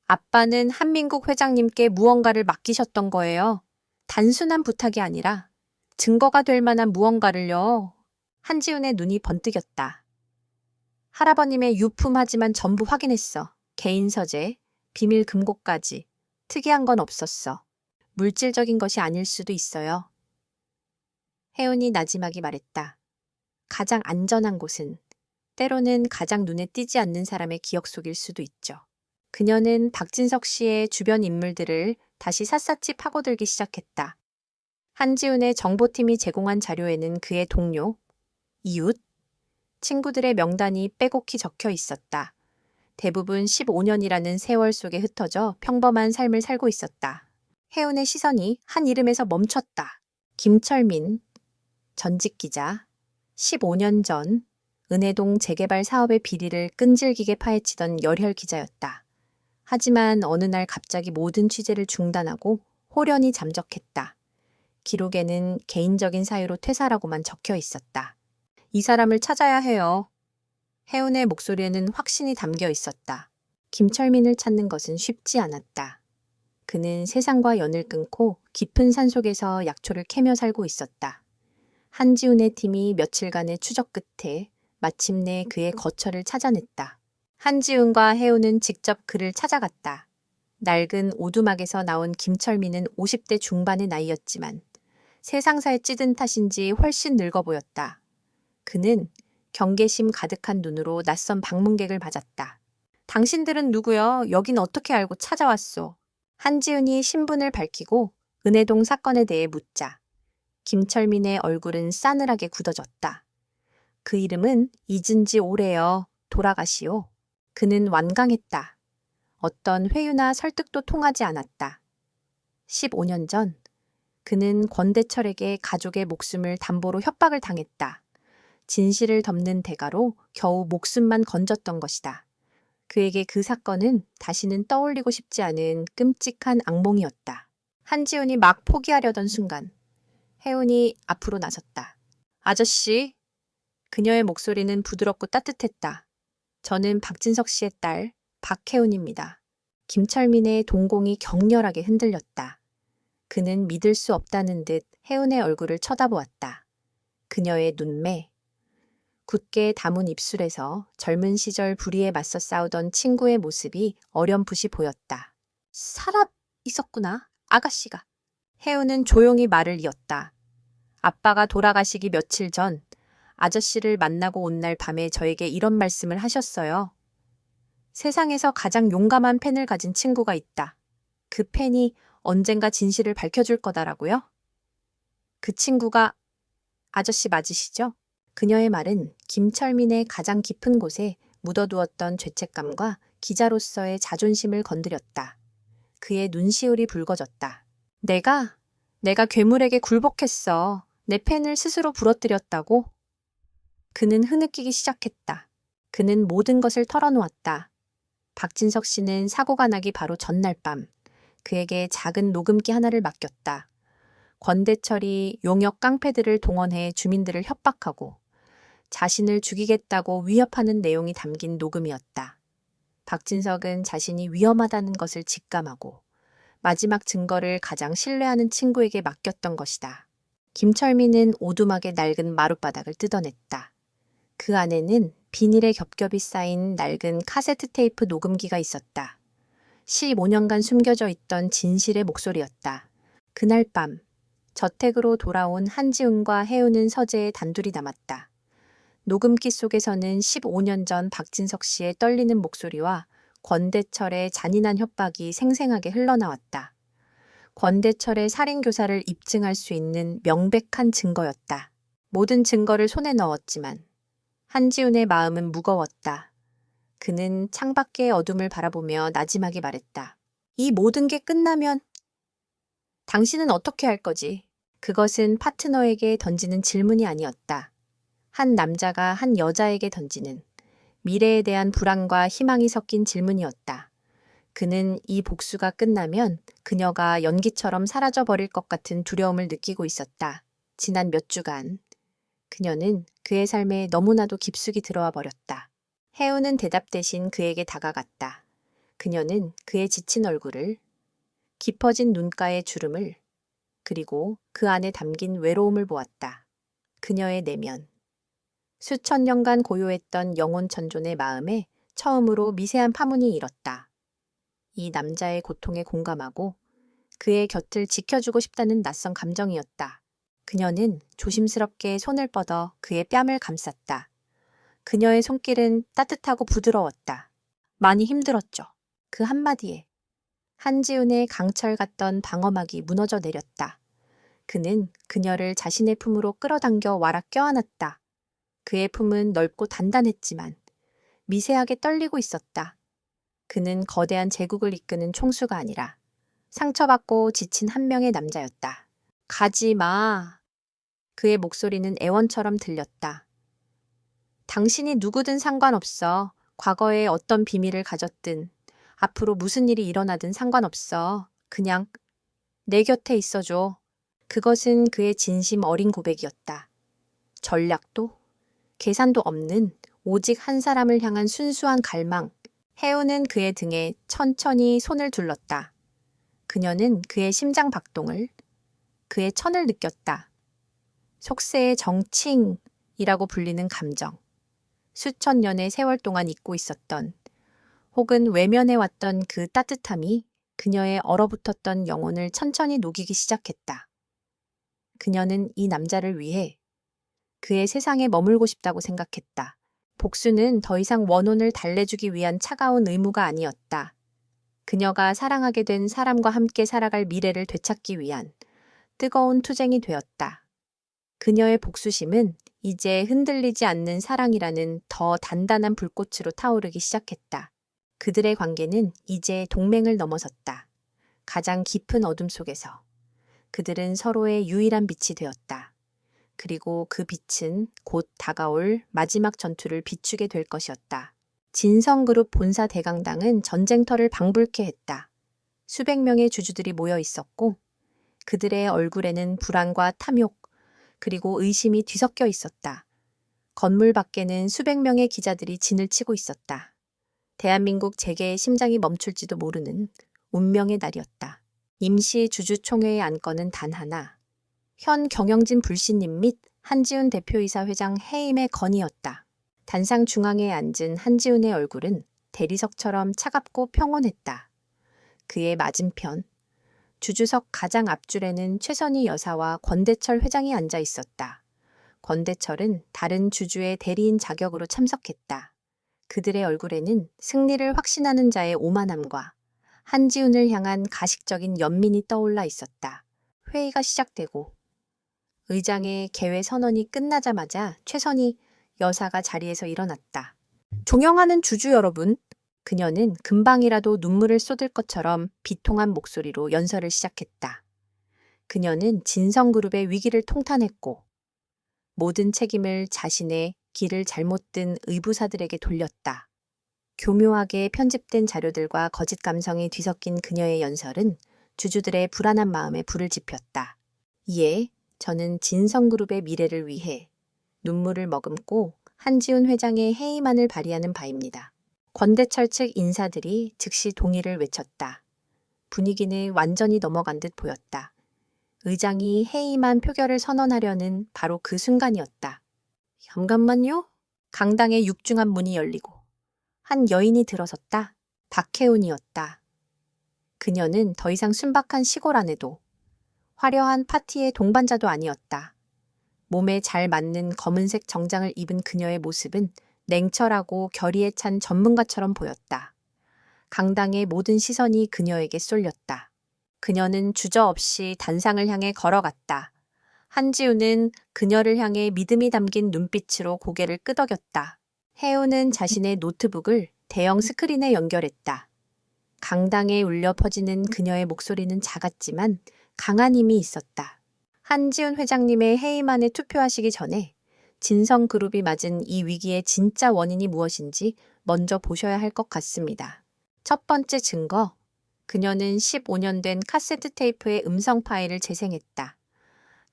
아빠는 한민국 회장님께 무언가를 맡기셨던 거예요. 단순한 부탁이 아니라 증거가 될 만한 무언가를요. 한지훈의 눈이 번뜩였다. 할아버님의 유품하지만 전부 확인했어. 개인 서재, 비밀 금고까지. 특이한 건 없었어. 물질적인 것이 아닐 수도 있어요. 혜운이 나지막이 말했다. 가장 안전한 곳은 때로는 가장 눈에 띄지 않는 사람의 기억 속일 수도 있죠. 그녀는 박진석 씨의 주변 인물들을 다시 샅샅이 파고들기 시작했다. 한지훈의 정보팀이 제공한 자료에는 그의 동료, 이웃, 친구들의 명단이 빼곡히 적혀 있었다. 대부분 15년이라는 세월 속에 흩어져 평범한 삶을 살고 있었다. 혜운의 시선이 한 이름에서 멈췄다. 김철민, 전직 기자, 15년 전 은혜동 재개발 사업의 비리를 끈질기게 파헤치던 열혈 기자였다. 하지만 어느 날 갑자기 모든 취재를 중단하고 홀연히 잠적했다. 기록에는 개인적인 사유로 퇴사라고만 적혀 있었다. 이 사람을 찾아야 해요. 혜운의 목소리에는 확신이 담겨 있었다. 김철민을 찾는 것은 쉽지 않았다. 그는 세상과 연을 끊고 깊은 산속에서 약초를 캐며 살고 있었다. 한지훈의 팀이 며칠간의 추적 끝에 마침내 그의 거처를 찾아냈다. 한지훈과 혜운은 직접 그를 찾아갔다. 낡은 오두막에서 나온 김철민은 50대 중반의 나이였지만 세상사에 찌든 탓인지 훨씬 늙어 보였다. 그는 경계심 가득한 눈으로 낯선 방문객을 맞았다. 당신들은 누구여? 여긴 어떻게 알고 찾아왔소? 한지훈이 신분을 밝히고 은혜동 사건에 대해 묻자 김철민의 얼굴은 싸늘하게 굳어졌다. 그 이름은 잊은 지 오래여. 돌아가시오. 그는 완강했다. 어떤 회유나 설득도 통하지 않았다. 15년 전 그는 권대철에게 가족의 목숨을 담보로 협박을 당했다. 진실을 덮는 대가로 겨우 목숨만 건졌던 것이다. 그에게 그 사건은 다시는 떠올리고 싶지 않은 끔찍한 악몽이었다. 한지훈이 막 포기하려던 순간 혜운이 앞으로 나섰다. 아저씨. 그녀의 목소리는 부드럽고 따뜻했다. 저는 박진석 씨의 딸 박혜운입니다. 김철민의 동공이 격렬하게 흔들렸다. 그는 믿을 수 없다는 듯 혜은의 얼굴을 쳐다보았다. 그녀의 눈매, 굳게 담은 입술에서 젊은 시절 불의에 맞서 싸우던 친구의 모습이 어렴풋이 보였다. 사람 있었구나, 아가씨가. 혜은은 조용히 말을 이었다. 아빠가 돌아가시기 며칠 전 아저씨를 만나고 온 날 밤에 저에게 이런 말씀을 하셨어요. 세상에서 가장 용감한 펜을 가진 친구가 있다. 그 펜이 언젠가 진실을 밝혀줄 거다라고요? 그 친구가 아저씨 맞으시죠? 그녀의 말은 김철민의 가장 깊은 곳에 묻어두었던 죄책감과 기자로서의 자존심을 건드렸다. 그의 눈시울이 붉어졌다. 내가 괴물에게 굴복했어. 내 펜을 스스로 부러뜨렸다고? 그는 흐느끼기 시작했다. 그는 모든 것을 털어놓았다. 박진석 씨는 사고가 나기 바로 전날 밤 그에게 작은 녹음기 하나를 맡겼다. 권대철이 용역 깡패들을 동원해 주민들을 협박하고 자신을 죽이겠다고 위협하는 내용이 담긴 녹음이었다. 박진석은 자신이 위험하다는 것을 직감하고 마지막 증거를 가장 신뢰하는 친구에게 맡겼던 것이다. 김철민은 오두막의 낡은 마룻바닥을 뜯어냈다. 그 안에는 비닐에 겹겹이 쌓인 낡은 카세트 테이프 녹음기가 있었다. 15년간 숨겨져 있던 진실의 목소리였다. 그날 밤 저택으로 돌아온 한지훈과 혜우는 서재에 단둘이 남았다. 녹음기 속에서는 15년 전 박진석 씨의 떨리는 목소리와 권대철의 잔인한 협박이 생생하게 흘러나왔다. 권대철의 살인교사를 입증할 수 있는 명백한 증거였다. 모든 증거를 손에 넣었지만 한지훈의 마음은 무거웠다. 그는 창밖의 어둠을 바라보며 나지막이 말했다. 이 모든 게 끝나면 당신은 어떻게 할 거지? 그것은 파트너에게 던지는 질문이 아니었다. 한 남자가 한 여자에게 던지는 미래에 대한 불안과 희망이 섞인 질문이었다. 그는 이 복수가 끝나면 그녀가 연기처럼 사라져버릴 것 같은 두려움을 느끼고 있었다. 지난 몇 주간 그녀는 그의 삶에 너무나도 깊숙이 들어와 버렸다. 혜우는 대답 대신 그에게 다가갔다. 그녀는 그의 지친 얼굴을, 깊어진 눈가의 주름을, 그리고 그 안에 담긴 외로움을 보았다. 그녀의 내면. 수천 년간 고요했던 영혼 천존의 마음에 처음으로 미세한 파문이 일었다. 이 남자의 고통에 공감하고 그의 곁을 지켜주고 싶다는 낯선 감정이었다. 그녀는 조심스럽게 손을 뻗어 그의 뺨을 감쌌다. 그녀의 손길은 따뜻하고 부드러웠다. 많이 힘들었죠. 그 한마디에 한지훈의 강철 같던 방어막이 무너져 내렸다. 그는 그녀를 자신의 품으로 끌어당겨 와락 껴안았다. 그의 품은 넓고 단단했지만 미세하게 떨리고 있었다. 그는 거대한 제국을 이끄는 총수가 아니라 상처받고 지친 한 명의 남자였다. 가지 마. 그의 목소리는 애원처럼 들렸다. 당신이 누구든 상관없어. 과거에 어떤 비밀을 가졌든 앞으로 무슨 일이 일어나든 상관없어. 그냥 내 곁에 있어줘. 그것은 그의 진심 어린 고백이었다. 전략도 계산도 없는 오직 한 사람을 향한 순수한 갈망. 혜우는 그의 등에 천천히 손을 둘렀다. 그녀는 그의 심장 박동을, 그의 천을 느꼈다. 속세의 정칭이라고 불리는 감정. 수천 년의 세월 동안 잊고 있었던 혹은 외면해왔던 그 따뜻함이 그녀의 얼어붙었던 영혼을 천천히 녹이기 시작했다. 그녀는 이 남자를 위해 그의 세상에 머물고 싶다고 생각했다. 복수는 더 이상 원혼을 달래주기 위한 차가운 의무가 아니었다. 그녀가 사랑하게 된 사람과 함께 살아갈 미래를 되찾기 위한 뜨거운 투쟁이 되었다. 그녀의 복수심은 이제 흔들리지 않는 사랑이라는 더 단단한 불꽃으로 타오르기 시작했다. 그들의 관계는 이제 동맹을 넘어섰다. 가장 깊은 어둠 속에서 그들은 서로의 유일한 빛이 되었다. 그리고 그 빛은 곧 다가올 마지막 전투를 비추게 될 것이었다. 진성그룹 본사 대강당은 전쟁터를 방불케 했다. 수백 명의 주주들이 모여 있었고 그들의 얼굴에는 불안과 탐욕 그리고 의심이 뒤섞여 있었다. 건물 밖에는 수백 명의 기자들이 진을 치고 있었다. 대한민국 재계의 심장이 멈출지도 모르는 운명의 날이었다. 임시 주주총회의 안건은 단 하나. 현 경영진 불신님 및 한지훈 대표이사 회장 해임의 건이었다. 단상 중앙에 앉은 한지훈의 얼굴은 대리석처럼 차갑고 평온했다. 그의 맞은편, 주주석 가장 앞줄에는 최선희 여사와 권대철 회장이 앉아 있었다. 권대철은 다른 주주의 대리인 자격으로 참석했다. 그들의 얼굴에는 승리를 확신하는 자의 오만함과 한지훈을 향한 가식적인 연민이 떠올라 있었다. 회의가 시작되고 의장의 개회 선언이 끝나자마자 최선희 여사가 자리에서 일어났다. 존경하는 주주 여러분, 그녀는 금방이라도 눈물을 쏟을 것처럼 비통한 목소리로 연설을 시작했다. 그녀는 진성그룹의 위기를 통탄했고 모든 책임을 자신의 길을 잘못 든 의부사들에게 돌렸다. 교묘하게 편집된 자료들과 거짓 감성이 뒤섞인 그녀의 연설은 주주들의 불안한 마음에 불을 지폈다. 이에 저는 진성그룹의 미래를 위해 눈물을 머금고 한지훈 회장의 해임안을 발의하는 바입니다. 권대철 측 인사들이 즉시 동의를 외쳤다. 분위기는 완전히 넘어간 듯 보였다. 의장이 해임안 표결을 선언하려는 바로 그 순간이었다. 잠깐만요. 강당의 육중한 문이 열리고 한 여인이 들어섰다. 박혜운이었다. 그녀는 더 이상 순박한 시골 아내도 화려한 파티의 동반자도 아니었다. 몸에 잘 맞는 검은색 정장을 입은 그녀의 모습은 냉철하고 결의에 찬 전문가처럼 보였다. 강당의 모든 시선이 그녀에게 쏠렸다. 그녀는 주저없이 단상을 향해 걸어갔다. 한지우는 그녀를 향해 믿음이 담긴 눈빛으로 고개를 끄덕였다. 혜우는 자신의 노트북을 대형 스크린에 연결했다. 강당에 울려 퍼지는 그녀의 목소리는 작았지만 강한 힘이 있었다. 한지훈 회장님의 해임안에 투표하시기 전에 진성그룹이 맞은 이 위기의 진짜 원인이 무엇인지 먼저 보셔야 할 것 같습니다. 첫 번째 증거, 그녀는 15년 된 카세트 테이프의 음성 파일을 재생했다.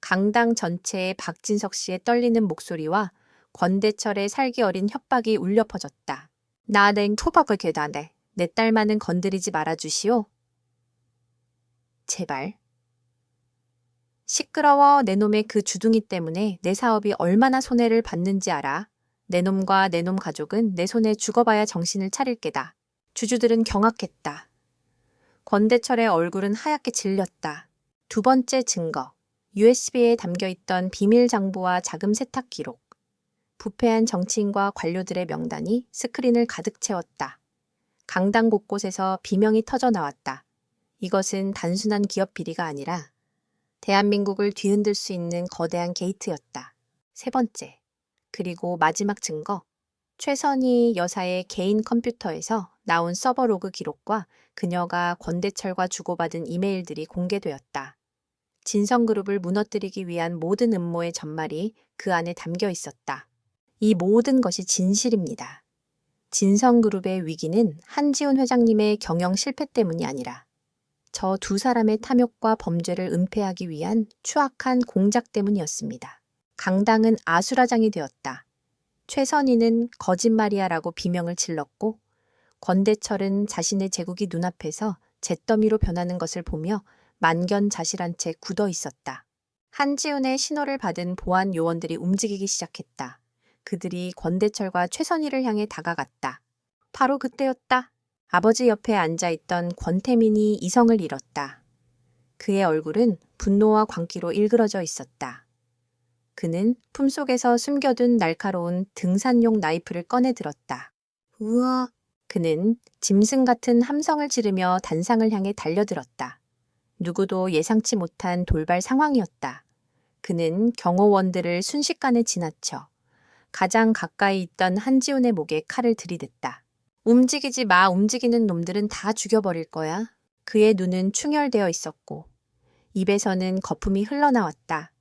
강당 전체에 박진석 씨의 떨리는 목소리와 권대철의 살기 어린 협박이 울려 퍼졌다. 나냉 토박을 계단에 내 딸만은 건드리지 말아주시오. 제발. 시끄러워. 내 놈의 그 주둥이 때문에 내 사업이 얼마나 손해를 받는지 알아. 내 놈과 내 놈 가족은 내 손에 죽어봐야 정신을 차릴 게다. 주주들은 경악했다. 권대철의 얼굴은 하얗게 질렸다. 두 번째 증거. USB에 담겨있던 비밀 장부와 자금 세탁 기록. 부패한 정치인과 관료들의 명단이 스크린을 가득 채웠다. 강당 곳곳에서 비명이 터져 나왔다. 이것은 단순한 기업 비리가 아니라 대한민국을 뒤흔들 수 있는 거대한 게이트였다. 세 번째, 그리고 마지막 증거. 최선희 여사의 개인 컴퓨터에서 나온 서버 로그 기록과 그녀가 권대철과 주고받은 이메일들이 공개되었다. 진성그룹을 무너뜨리기 위한 모든 음모의 전말이 그 안에 담겨 있었다. 이 모든 것이 진실입니다. 진성그룹의 위기는 한지훈 회장님의 경영 실패 때문이 아니라 저 두 사람의 탐욕과 범죄를 은폐하기 위한 추악한 공작 때문이었습니다. 강당은 아수라장이 되었다. 최선희는 거짓말이야라고 비명을 질렀고 권대철은 자신의 제국이 눈앞에서 잿더미로 변하는 것을 보며 만견자실한 채 굳어 있었다. 한지훈의 신호를 받은 보안 요원들이 움직이기 시작했다. 그들이 권대철과 최선희를 향해 다가갔다. 바로 그때였다. 아버지 옆에 앉아있던 권태민이 이성을 잃었다. 그의 얼굴은 분노와 광기로 일그러져 있었다. 그는 품속에서 숨겨둔 날카로운 등산용 나이프를 꺼내 들었다. 우와! 그는 짐승 같은 함성을 지르며 단상을 향해 달려들었다. 누구도 예상치 못한 돌발 상황이었다. 그는 경호원들을 순식간에 지나쳐 가장 가까이 있던 한지훈의 목에 칼을 들이댔다. 움직이지 마. 움직이는 놈들은 다 죽여버릴 거야. 그의 눈은 충혈되어 있었고 입에서는 거품이 흘러나왔다.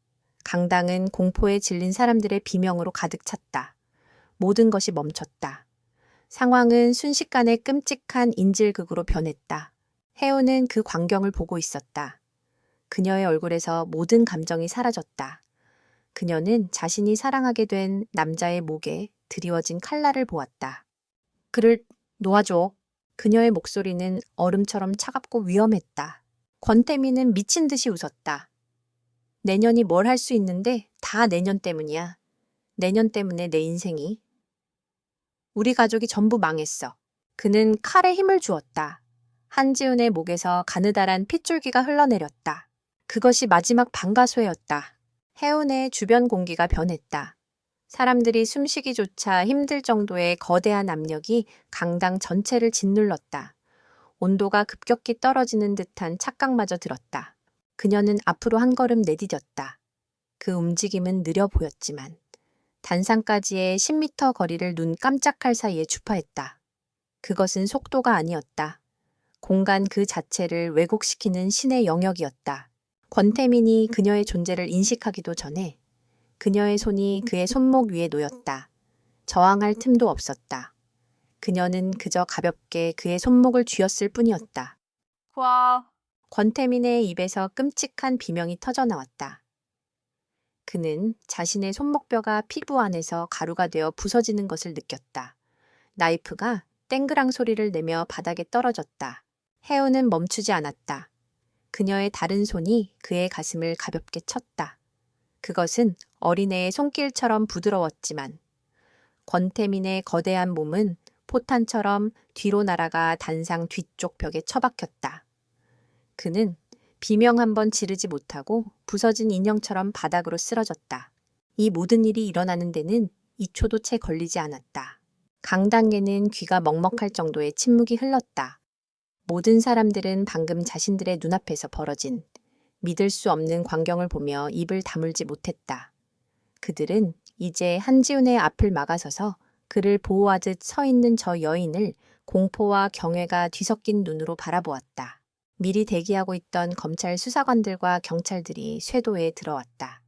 강당은 공포에 질린 사람들의 비명으로 가득 찼다. 모든 것이 멈췄다. 상황은 순식간에 끔찍한 인질극으로 변했다. 혜우는 그 광경을 보고 있었다. 그녀의 얼굴에서 모든 감정이 사라졌다. 그녀는 자신이 사랑하게 된 남자의 목에 드리워진 칼날을 보았다. 그를 놓아줘. 그녀의 목소리는 얼음처럼 차갑고 위험했다. 권태민은 미친 듯이 웃었다. 내년이 뭘 할 수 있는데 다 내년 때문이야. 내년 때문에 내 인생이. 우리 가족이 전부 망했어. 그는 칼에 힘을 주었다. 한지훈의 목에서 가느다란 핏줄기가 흘러내렸다. 그것이 마지막 방가소였다. 해운의 주변 공기가 변했다. 사람들이 숨쉬기조차 힘들 정도의 거대한 압력이 강당 전체를 짓눌렀다. 온도가 급격히 떨어지는 듯한 착각마저 들었다. 그녀는 앞으로 한 걸음 내디뎠다. 그 움직임은 느려 보였지만 단상까지의 10m 거리를 눈 깜짝할 사이에 주파했다. 그것은 속도가 아니었다. 공간 그 자체를 왜곡시키는 신의 영역이었다. 권태민이 그녀의 존재를 인식하기도 전에 그녀의 손이 그의 손목 위에 놓였다. 저항할 틈도 없었다. 그녀는 그저 가볍게 그의 손목을 쥐었을 뿐이었다. 와, 권태민의 입에서 끔찍한 비명이 터져나왔다. 그는 자신의 손목뼈가 피부 안에서 가루가 되어 부서지는 것을 느꼈다. 나이프가 땡그랑 소리를 내며 바닥에 떨어졌다. 해운은 멈추지 않았다. 그녀의 다른 손이 그의 가슴을 가볍게 쳤다. 그것은 어린애의 손길처럼 부드러웠지만 권태민의 거대한 몸은 포탄처럼 뒤로 날아가 단상 뒤쪽 벽에 처박혔다. 그는 비명 한 번 지르지 못하고 부서진 인형처럼 바닥으로 쓰러졌다. 이 모든 일이 일어나는 데는 2초도 채 걸리지 않았다. 강당에는 귀가 먹먹할 정도의 침묵이 흘렀다. 모든 사람들은 방금 자신들의 눈앞에서 벌어진 믿을 수 없는 광경을 보며 입을 다물지 못했다. 그들은 이제 한지훈의 앞을 막아서서 그를 보호하듯 서 있는 저 여인을 공포와 경외가 뒤섞인 눈으로 바라보았다. 미리 대기하고 있던 검찰 수사관들과 경찰들이 쇄도에 들어왔다.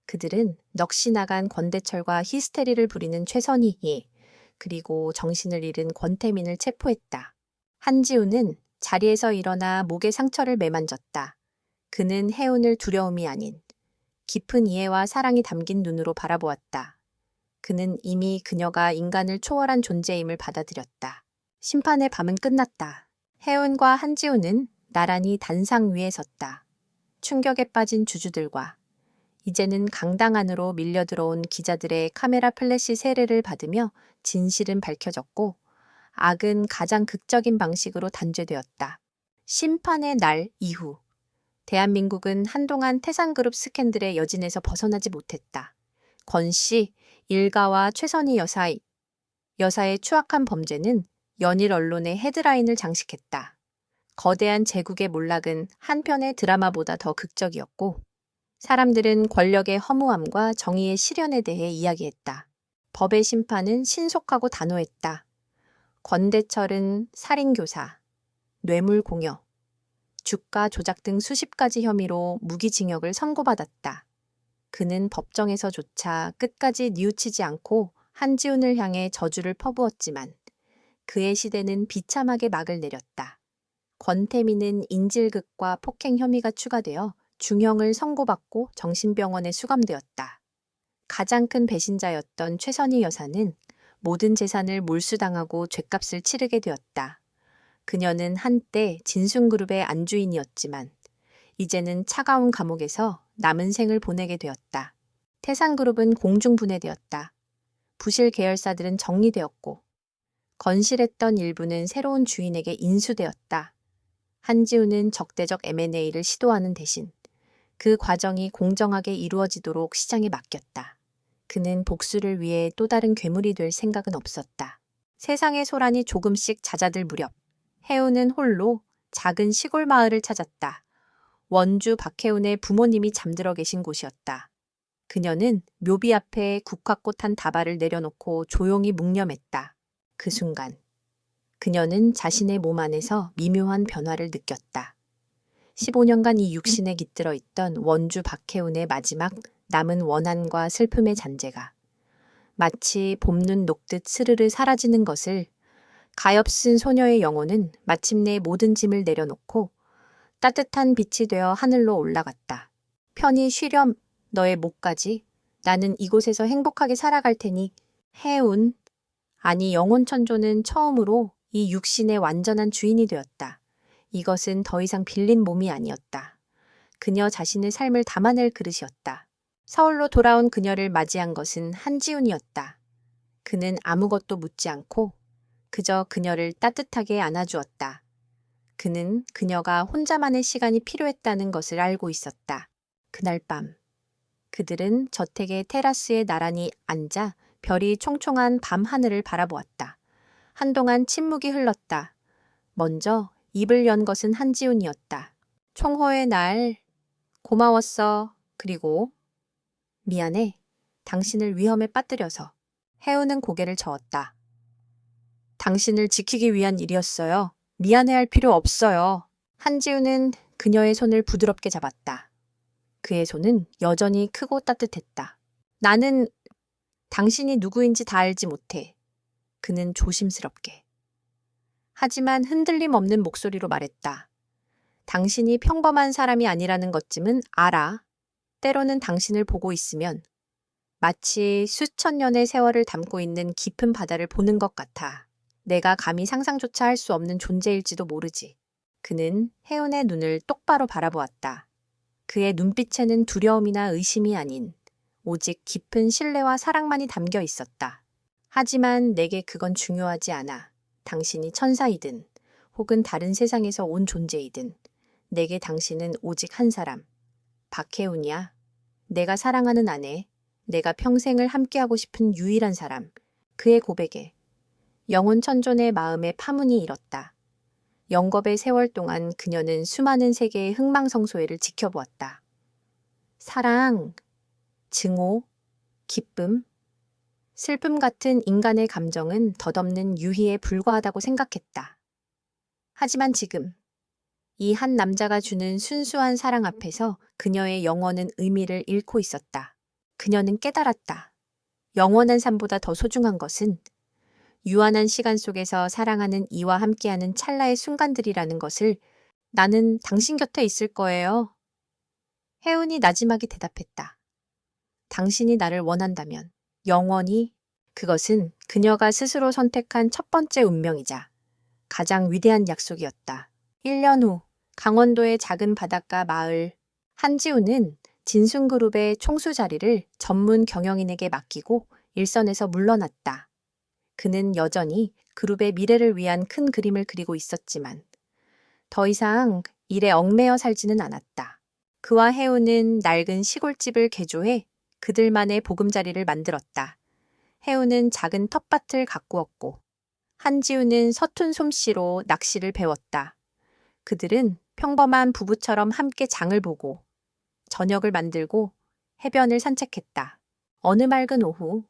그들은 넋이 나간 권대철과 히스테리를 부리는 최선희, 그리고 정신을 잃은 권태민을 체포했다. 한지훈은 자리에서 일어나 목에 상처를 매만졌다. 그는 해운을 두려움이 아닌 깊은 이해와 사랑이 담긴 눈으로 바라보았다. 그는 이미 그녀가 인간을 초월한 존재임을 받아들였다. 심판의 밤은 끝났다. 해운과 한지훈은 나란히 단상 위에 섰다. 충격에 빠진 주주들과 이제는 강당 안으로 밀려들어온 기자들의 카메라 플래시 세례를 받으며 진실은 밝혀졌고 악은 가장 극적인 방식으로 단죄되었다. 심판의 날 이후 대한민국은 한동안 태산그룹 스캔들의 여진에서 벗어나지 못했다. 권 씨, 일가와 최선희 여사의 추악한 범죄는 연일 언론의 헤드라인을 장식했다. 거대한 제국의 몰락은 한편의 드라마보다 더 극적이었고 사람들은 권력의 허무함과 정의의 실현에 대해 이야기했다. 법의 심판은 신속하고 단호했다. 권대철은 살인교사, 뇌물공여, 주가 조작 등 수십 가지 혐의로 무기징역을 선고받았다. 그는 법정에서조차 끝까지 뉘우치지 않고 한지훈을 향해 저주를 퍼부었지만 그의 시대는 비참하게 막을 내렸다. 권태민은 인질극과 폭행 혐의가 추가되어 중형을 선고받고 정신병원에 수감되었다. 가장 큰 배신자였던 최선희 여사는 모든 재산을 몰수당하고 죗값을 치르게 되었다. 그녀는 한때 진순그룹의 안주인이었지만 이제는 차가운 감옥에서 남은 생을 보내게 되었다. 태산그룹은 공중분해되었다. 부실 계열사들은 정리되었고 건실했던 일부는 새로운 주인에게 인수되었다. 한지훈은 적대적 M&A를 시도하는 대신 그 과정이 공정하게 이루어지도록 시장에 맡겼다. 그는 복수를 위해 또 다른 괴물이 될 생각은 없었다. 세상의 소란이 조금씩 잦아들 무렵 해운은 홀로 작은 시골 마을을 찾았다. 원주 박해운의 부모님이 잠들어 계신 곳이었다. 그녀는 묘비 앞에 국화꽃 한 다발을 내려놓고 조용히 묵념했다. 그 순간 그녀는 자신의 몸 안에서 미묘한 변화를 느꼈다. 15년간 이 육신에 깃들어 있던 원주 박해운의 마지막 남은 원한과 슬픔의 잔재가 마치 봄눈 녹듯 스르르 사라지는 것을 가엾은 소녀의 영혼은 마침내 모든 짐을 내려놓고 따뜻한 빛이 되어 하늘로 올라갔다. 편히 쉬렴 너의 목까지. 나는 이곳에서 행복하게 살아갈 테니. 해운, 아니 영혼천조는 처음으로 이 육신의 완전한 주인이 되었다. 이것은 더 이상 빌린 몸이 아니었다. 그녀 자신의 삶을 담아낼 그릇이었다. 서울로 돌아온 그녀를 맞이한 것은 한지훈이었다. 그는 아무것도 묻지 않고 그저 그녀를 따뜻하게 안아주었다. 그는 그녀가 혼자만의 시간이 필요했다는 것을 알고 있었다. 그날 밤, 그들은 저택의 테라스에 나란히 앉아 별이 총총한 밤 하늘을 바라보았다. 한동안 침묵이 흘렀다. 먼저 입을 연 것은 한지훈이었다. 총호의 날, 고마웠어. 그리고 미안해. 당신을 위험에 빠뜨려서. 혜우는 고개를 저었다. 당신을 지키기 위한 일이었어요. 미안해할 필요 없어요. 한지훈은 그녀의 손을 부드럽게 잡았다. 그의 손은 여전히 크고 따뜻했다. 나는 당신이 누구인지 다 알지 못해. 그는 조심스럽게. 하지만 흔들림 없는 목소리로 말했다. 당신이 평범한 사람이 아니라는 것쯤은 알아. 때로는 당신을 보고 있으면 마치 수천 년의 세월을 담고 있는 깊은 바다를 보는 것 같아. 내가 감히 상상조차 할 수 없는 존재일지도 모르지. 그는 혜은의 눈을 똑바로 바라보았다. 그의 눈빛에는 두려움이나 의심이 아닌 오직 깊은 신뢰와 사랑만이 담겨 있었다. 하지만 내게 그건 중요하지 않아. 당신이 천사이든 혹은 다른 세상에서 온 존재이든 내게 당신은 오직 한 사람. 박혜훈이야. 내가 사랑하는 아내, 내가 평생을 함께하고 싶은 유일한 사람. 그의 고백에 영혼 천존의 마음에 파문이 일었다. 영겁의 세월 동안 그녀는 수많은 세계의 흥망성쇠를 지켜보았다. 사랑, 증오, 기쁨, 슬픔 같은 인간의 감정은 덧없는 유희에 불과하다고 생각했다. 하지만 지금 이 한 남자가 주는 순수한 사랑 앞에서 그녀의 영혼은 의미를 잃고 있었다. 그녀는 깨달았다. 영원한 삶보다 더 소중한 것은 유한한 시간 속에서 사랑하는 이와 함께하는 찰나의 순간들이라는 것을. 나는 당신 곁에 있을 거예요. 혜은이 나지막이 대답했다. 당신이 나를 원한다면 영원히. 그것은 그녀가 스스로 선택한 첫 번째 운명이자 가장 위대한 약속이었다. 1년 후 강원도의 작은 바닷가 마을. 한지우는 진순그룹의 총수 자리를 전문 경영인에게 맡기고 일선에서 물러났다. 그는 여전히 그룹의 미래를 위한 큰 그림을 그리고 있었지만 더 이상 일에 얽매여 살지는 않았다. 그와 혜우는 낡은 시골집을 개조해 그들만의 보금자리를 만들었다. 혜우는 작은 텃밭을 가꾸었고 한지우는 서툰 솜씨로 낚시를 배웠다. 그들은 평범한 부부처럼 함께 장을 보고 저녁을 만들고 해변을 산책했다. 어느 맑은 오후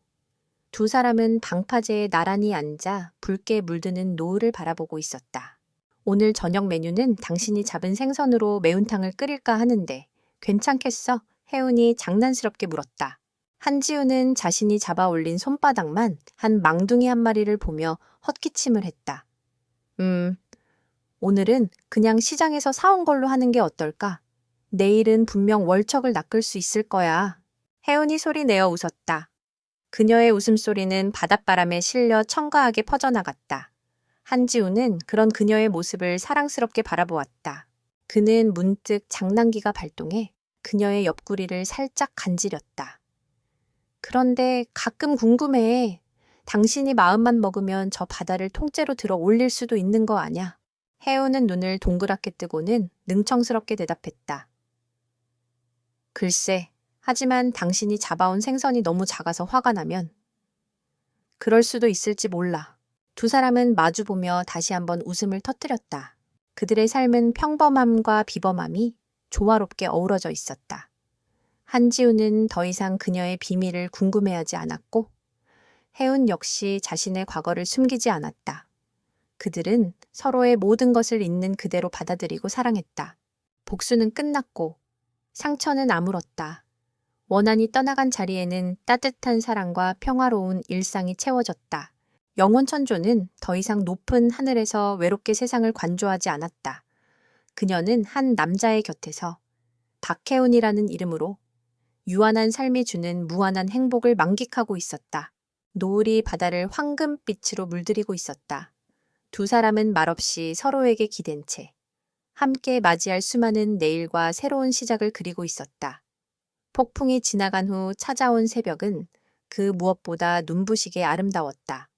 두 사람은 방파제에 나란히 앉아 붉게 물드는 노을을 바라보고 있었다. 오늘 저녁 메뉴는 당신이 잡은 생선으로 매운탕을 끓일까 하는데 괜찮겠어? 혜운이 장난스럽게 물었다. 한지우는 자신이 잡아 올린 손바닥만 한 망둥이 한 마리를 보며 헛기침을 했다. 오늘은 그냥 시장에서 사온 걸로 하는 게 어떨까? 내일은 분명 월척을 낚을 수 있을 거야. 혜운이 소리내어 웃었다. 그녀의 웃음소리는 바닷바람에 실려 청가하게 퍼져나갔다. 한지우는 그런 그녀의 모습을 사랑스럽게 바라보았다. 그는 문득 장난기가 발동해 그녀의 옆구리를 살짝 간지렸다. 그런데 가끔 궁금해. 당신이 마음만 먹으면 저 바다를 통째로 들어 올릴 수도 있는 거 아냐? 혜우는 눈을 동그랗게 뜨고는 능청스럽게 대답했다. 글쎄, 하지만 당신이 잡아온 생선이 너무 작아서 화가 나면 그럴 수도 있을지 몰라. 두 사람은 마주보며 다시 한번 웃음을 터뜨렸다. 그들의 삶은 평범함과 비범함이 조화롭게 어우러져 있었다. 한지우는 더 이상 그녀의 비밀을 궁금해하지 않았고 혜운 역시 자신의 과거를 숨기지 않았다. 그들은 서로의 모든 것을 있는 그대로 받아들이고 사랑했다. 복수는 끝났고 상처는 아물었다. 원한이 떠나간 자리에는 따뜻한 사랑과 평화로운 일상이 채워졌다. 영혼천조는 더 이상 높은 하늘에서 외롭게 세상을 관조하지 않았다. 그녀는 한 남자의 곁에서 박혜운이라는 이름으로 유한한 삶이 주는 무한한 행복을 만끽하고 있었다. 노을이 바다를 황금빛으로 물들이고 있었다. 두 사람은 말없이 서로에게 기댄 채 함께 맞이할 수많은 내일과 새로운 시작을 그리고 있었다. 폭풍이 지나간 후 찾아온 새벽은 그 무엇보다 눈부시게 아름다웠다.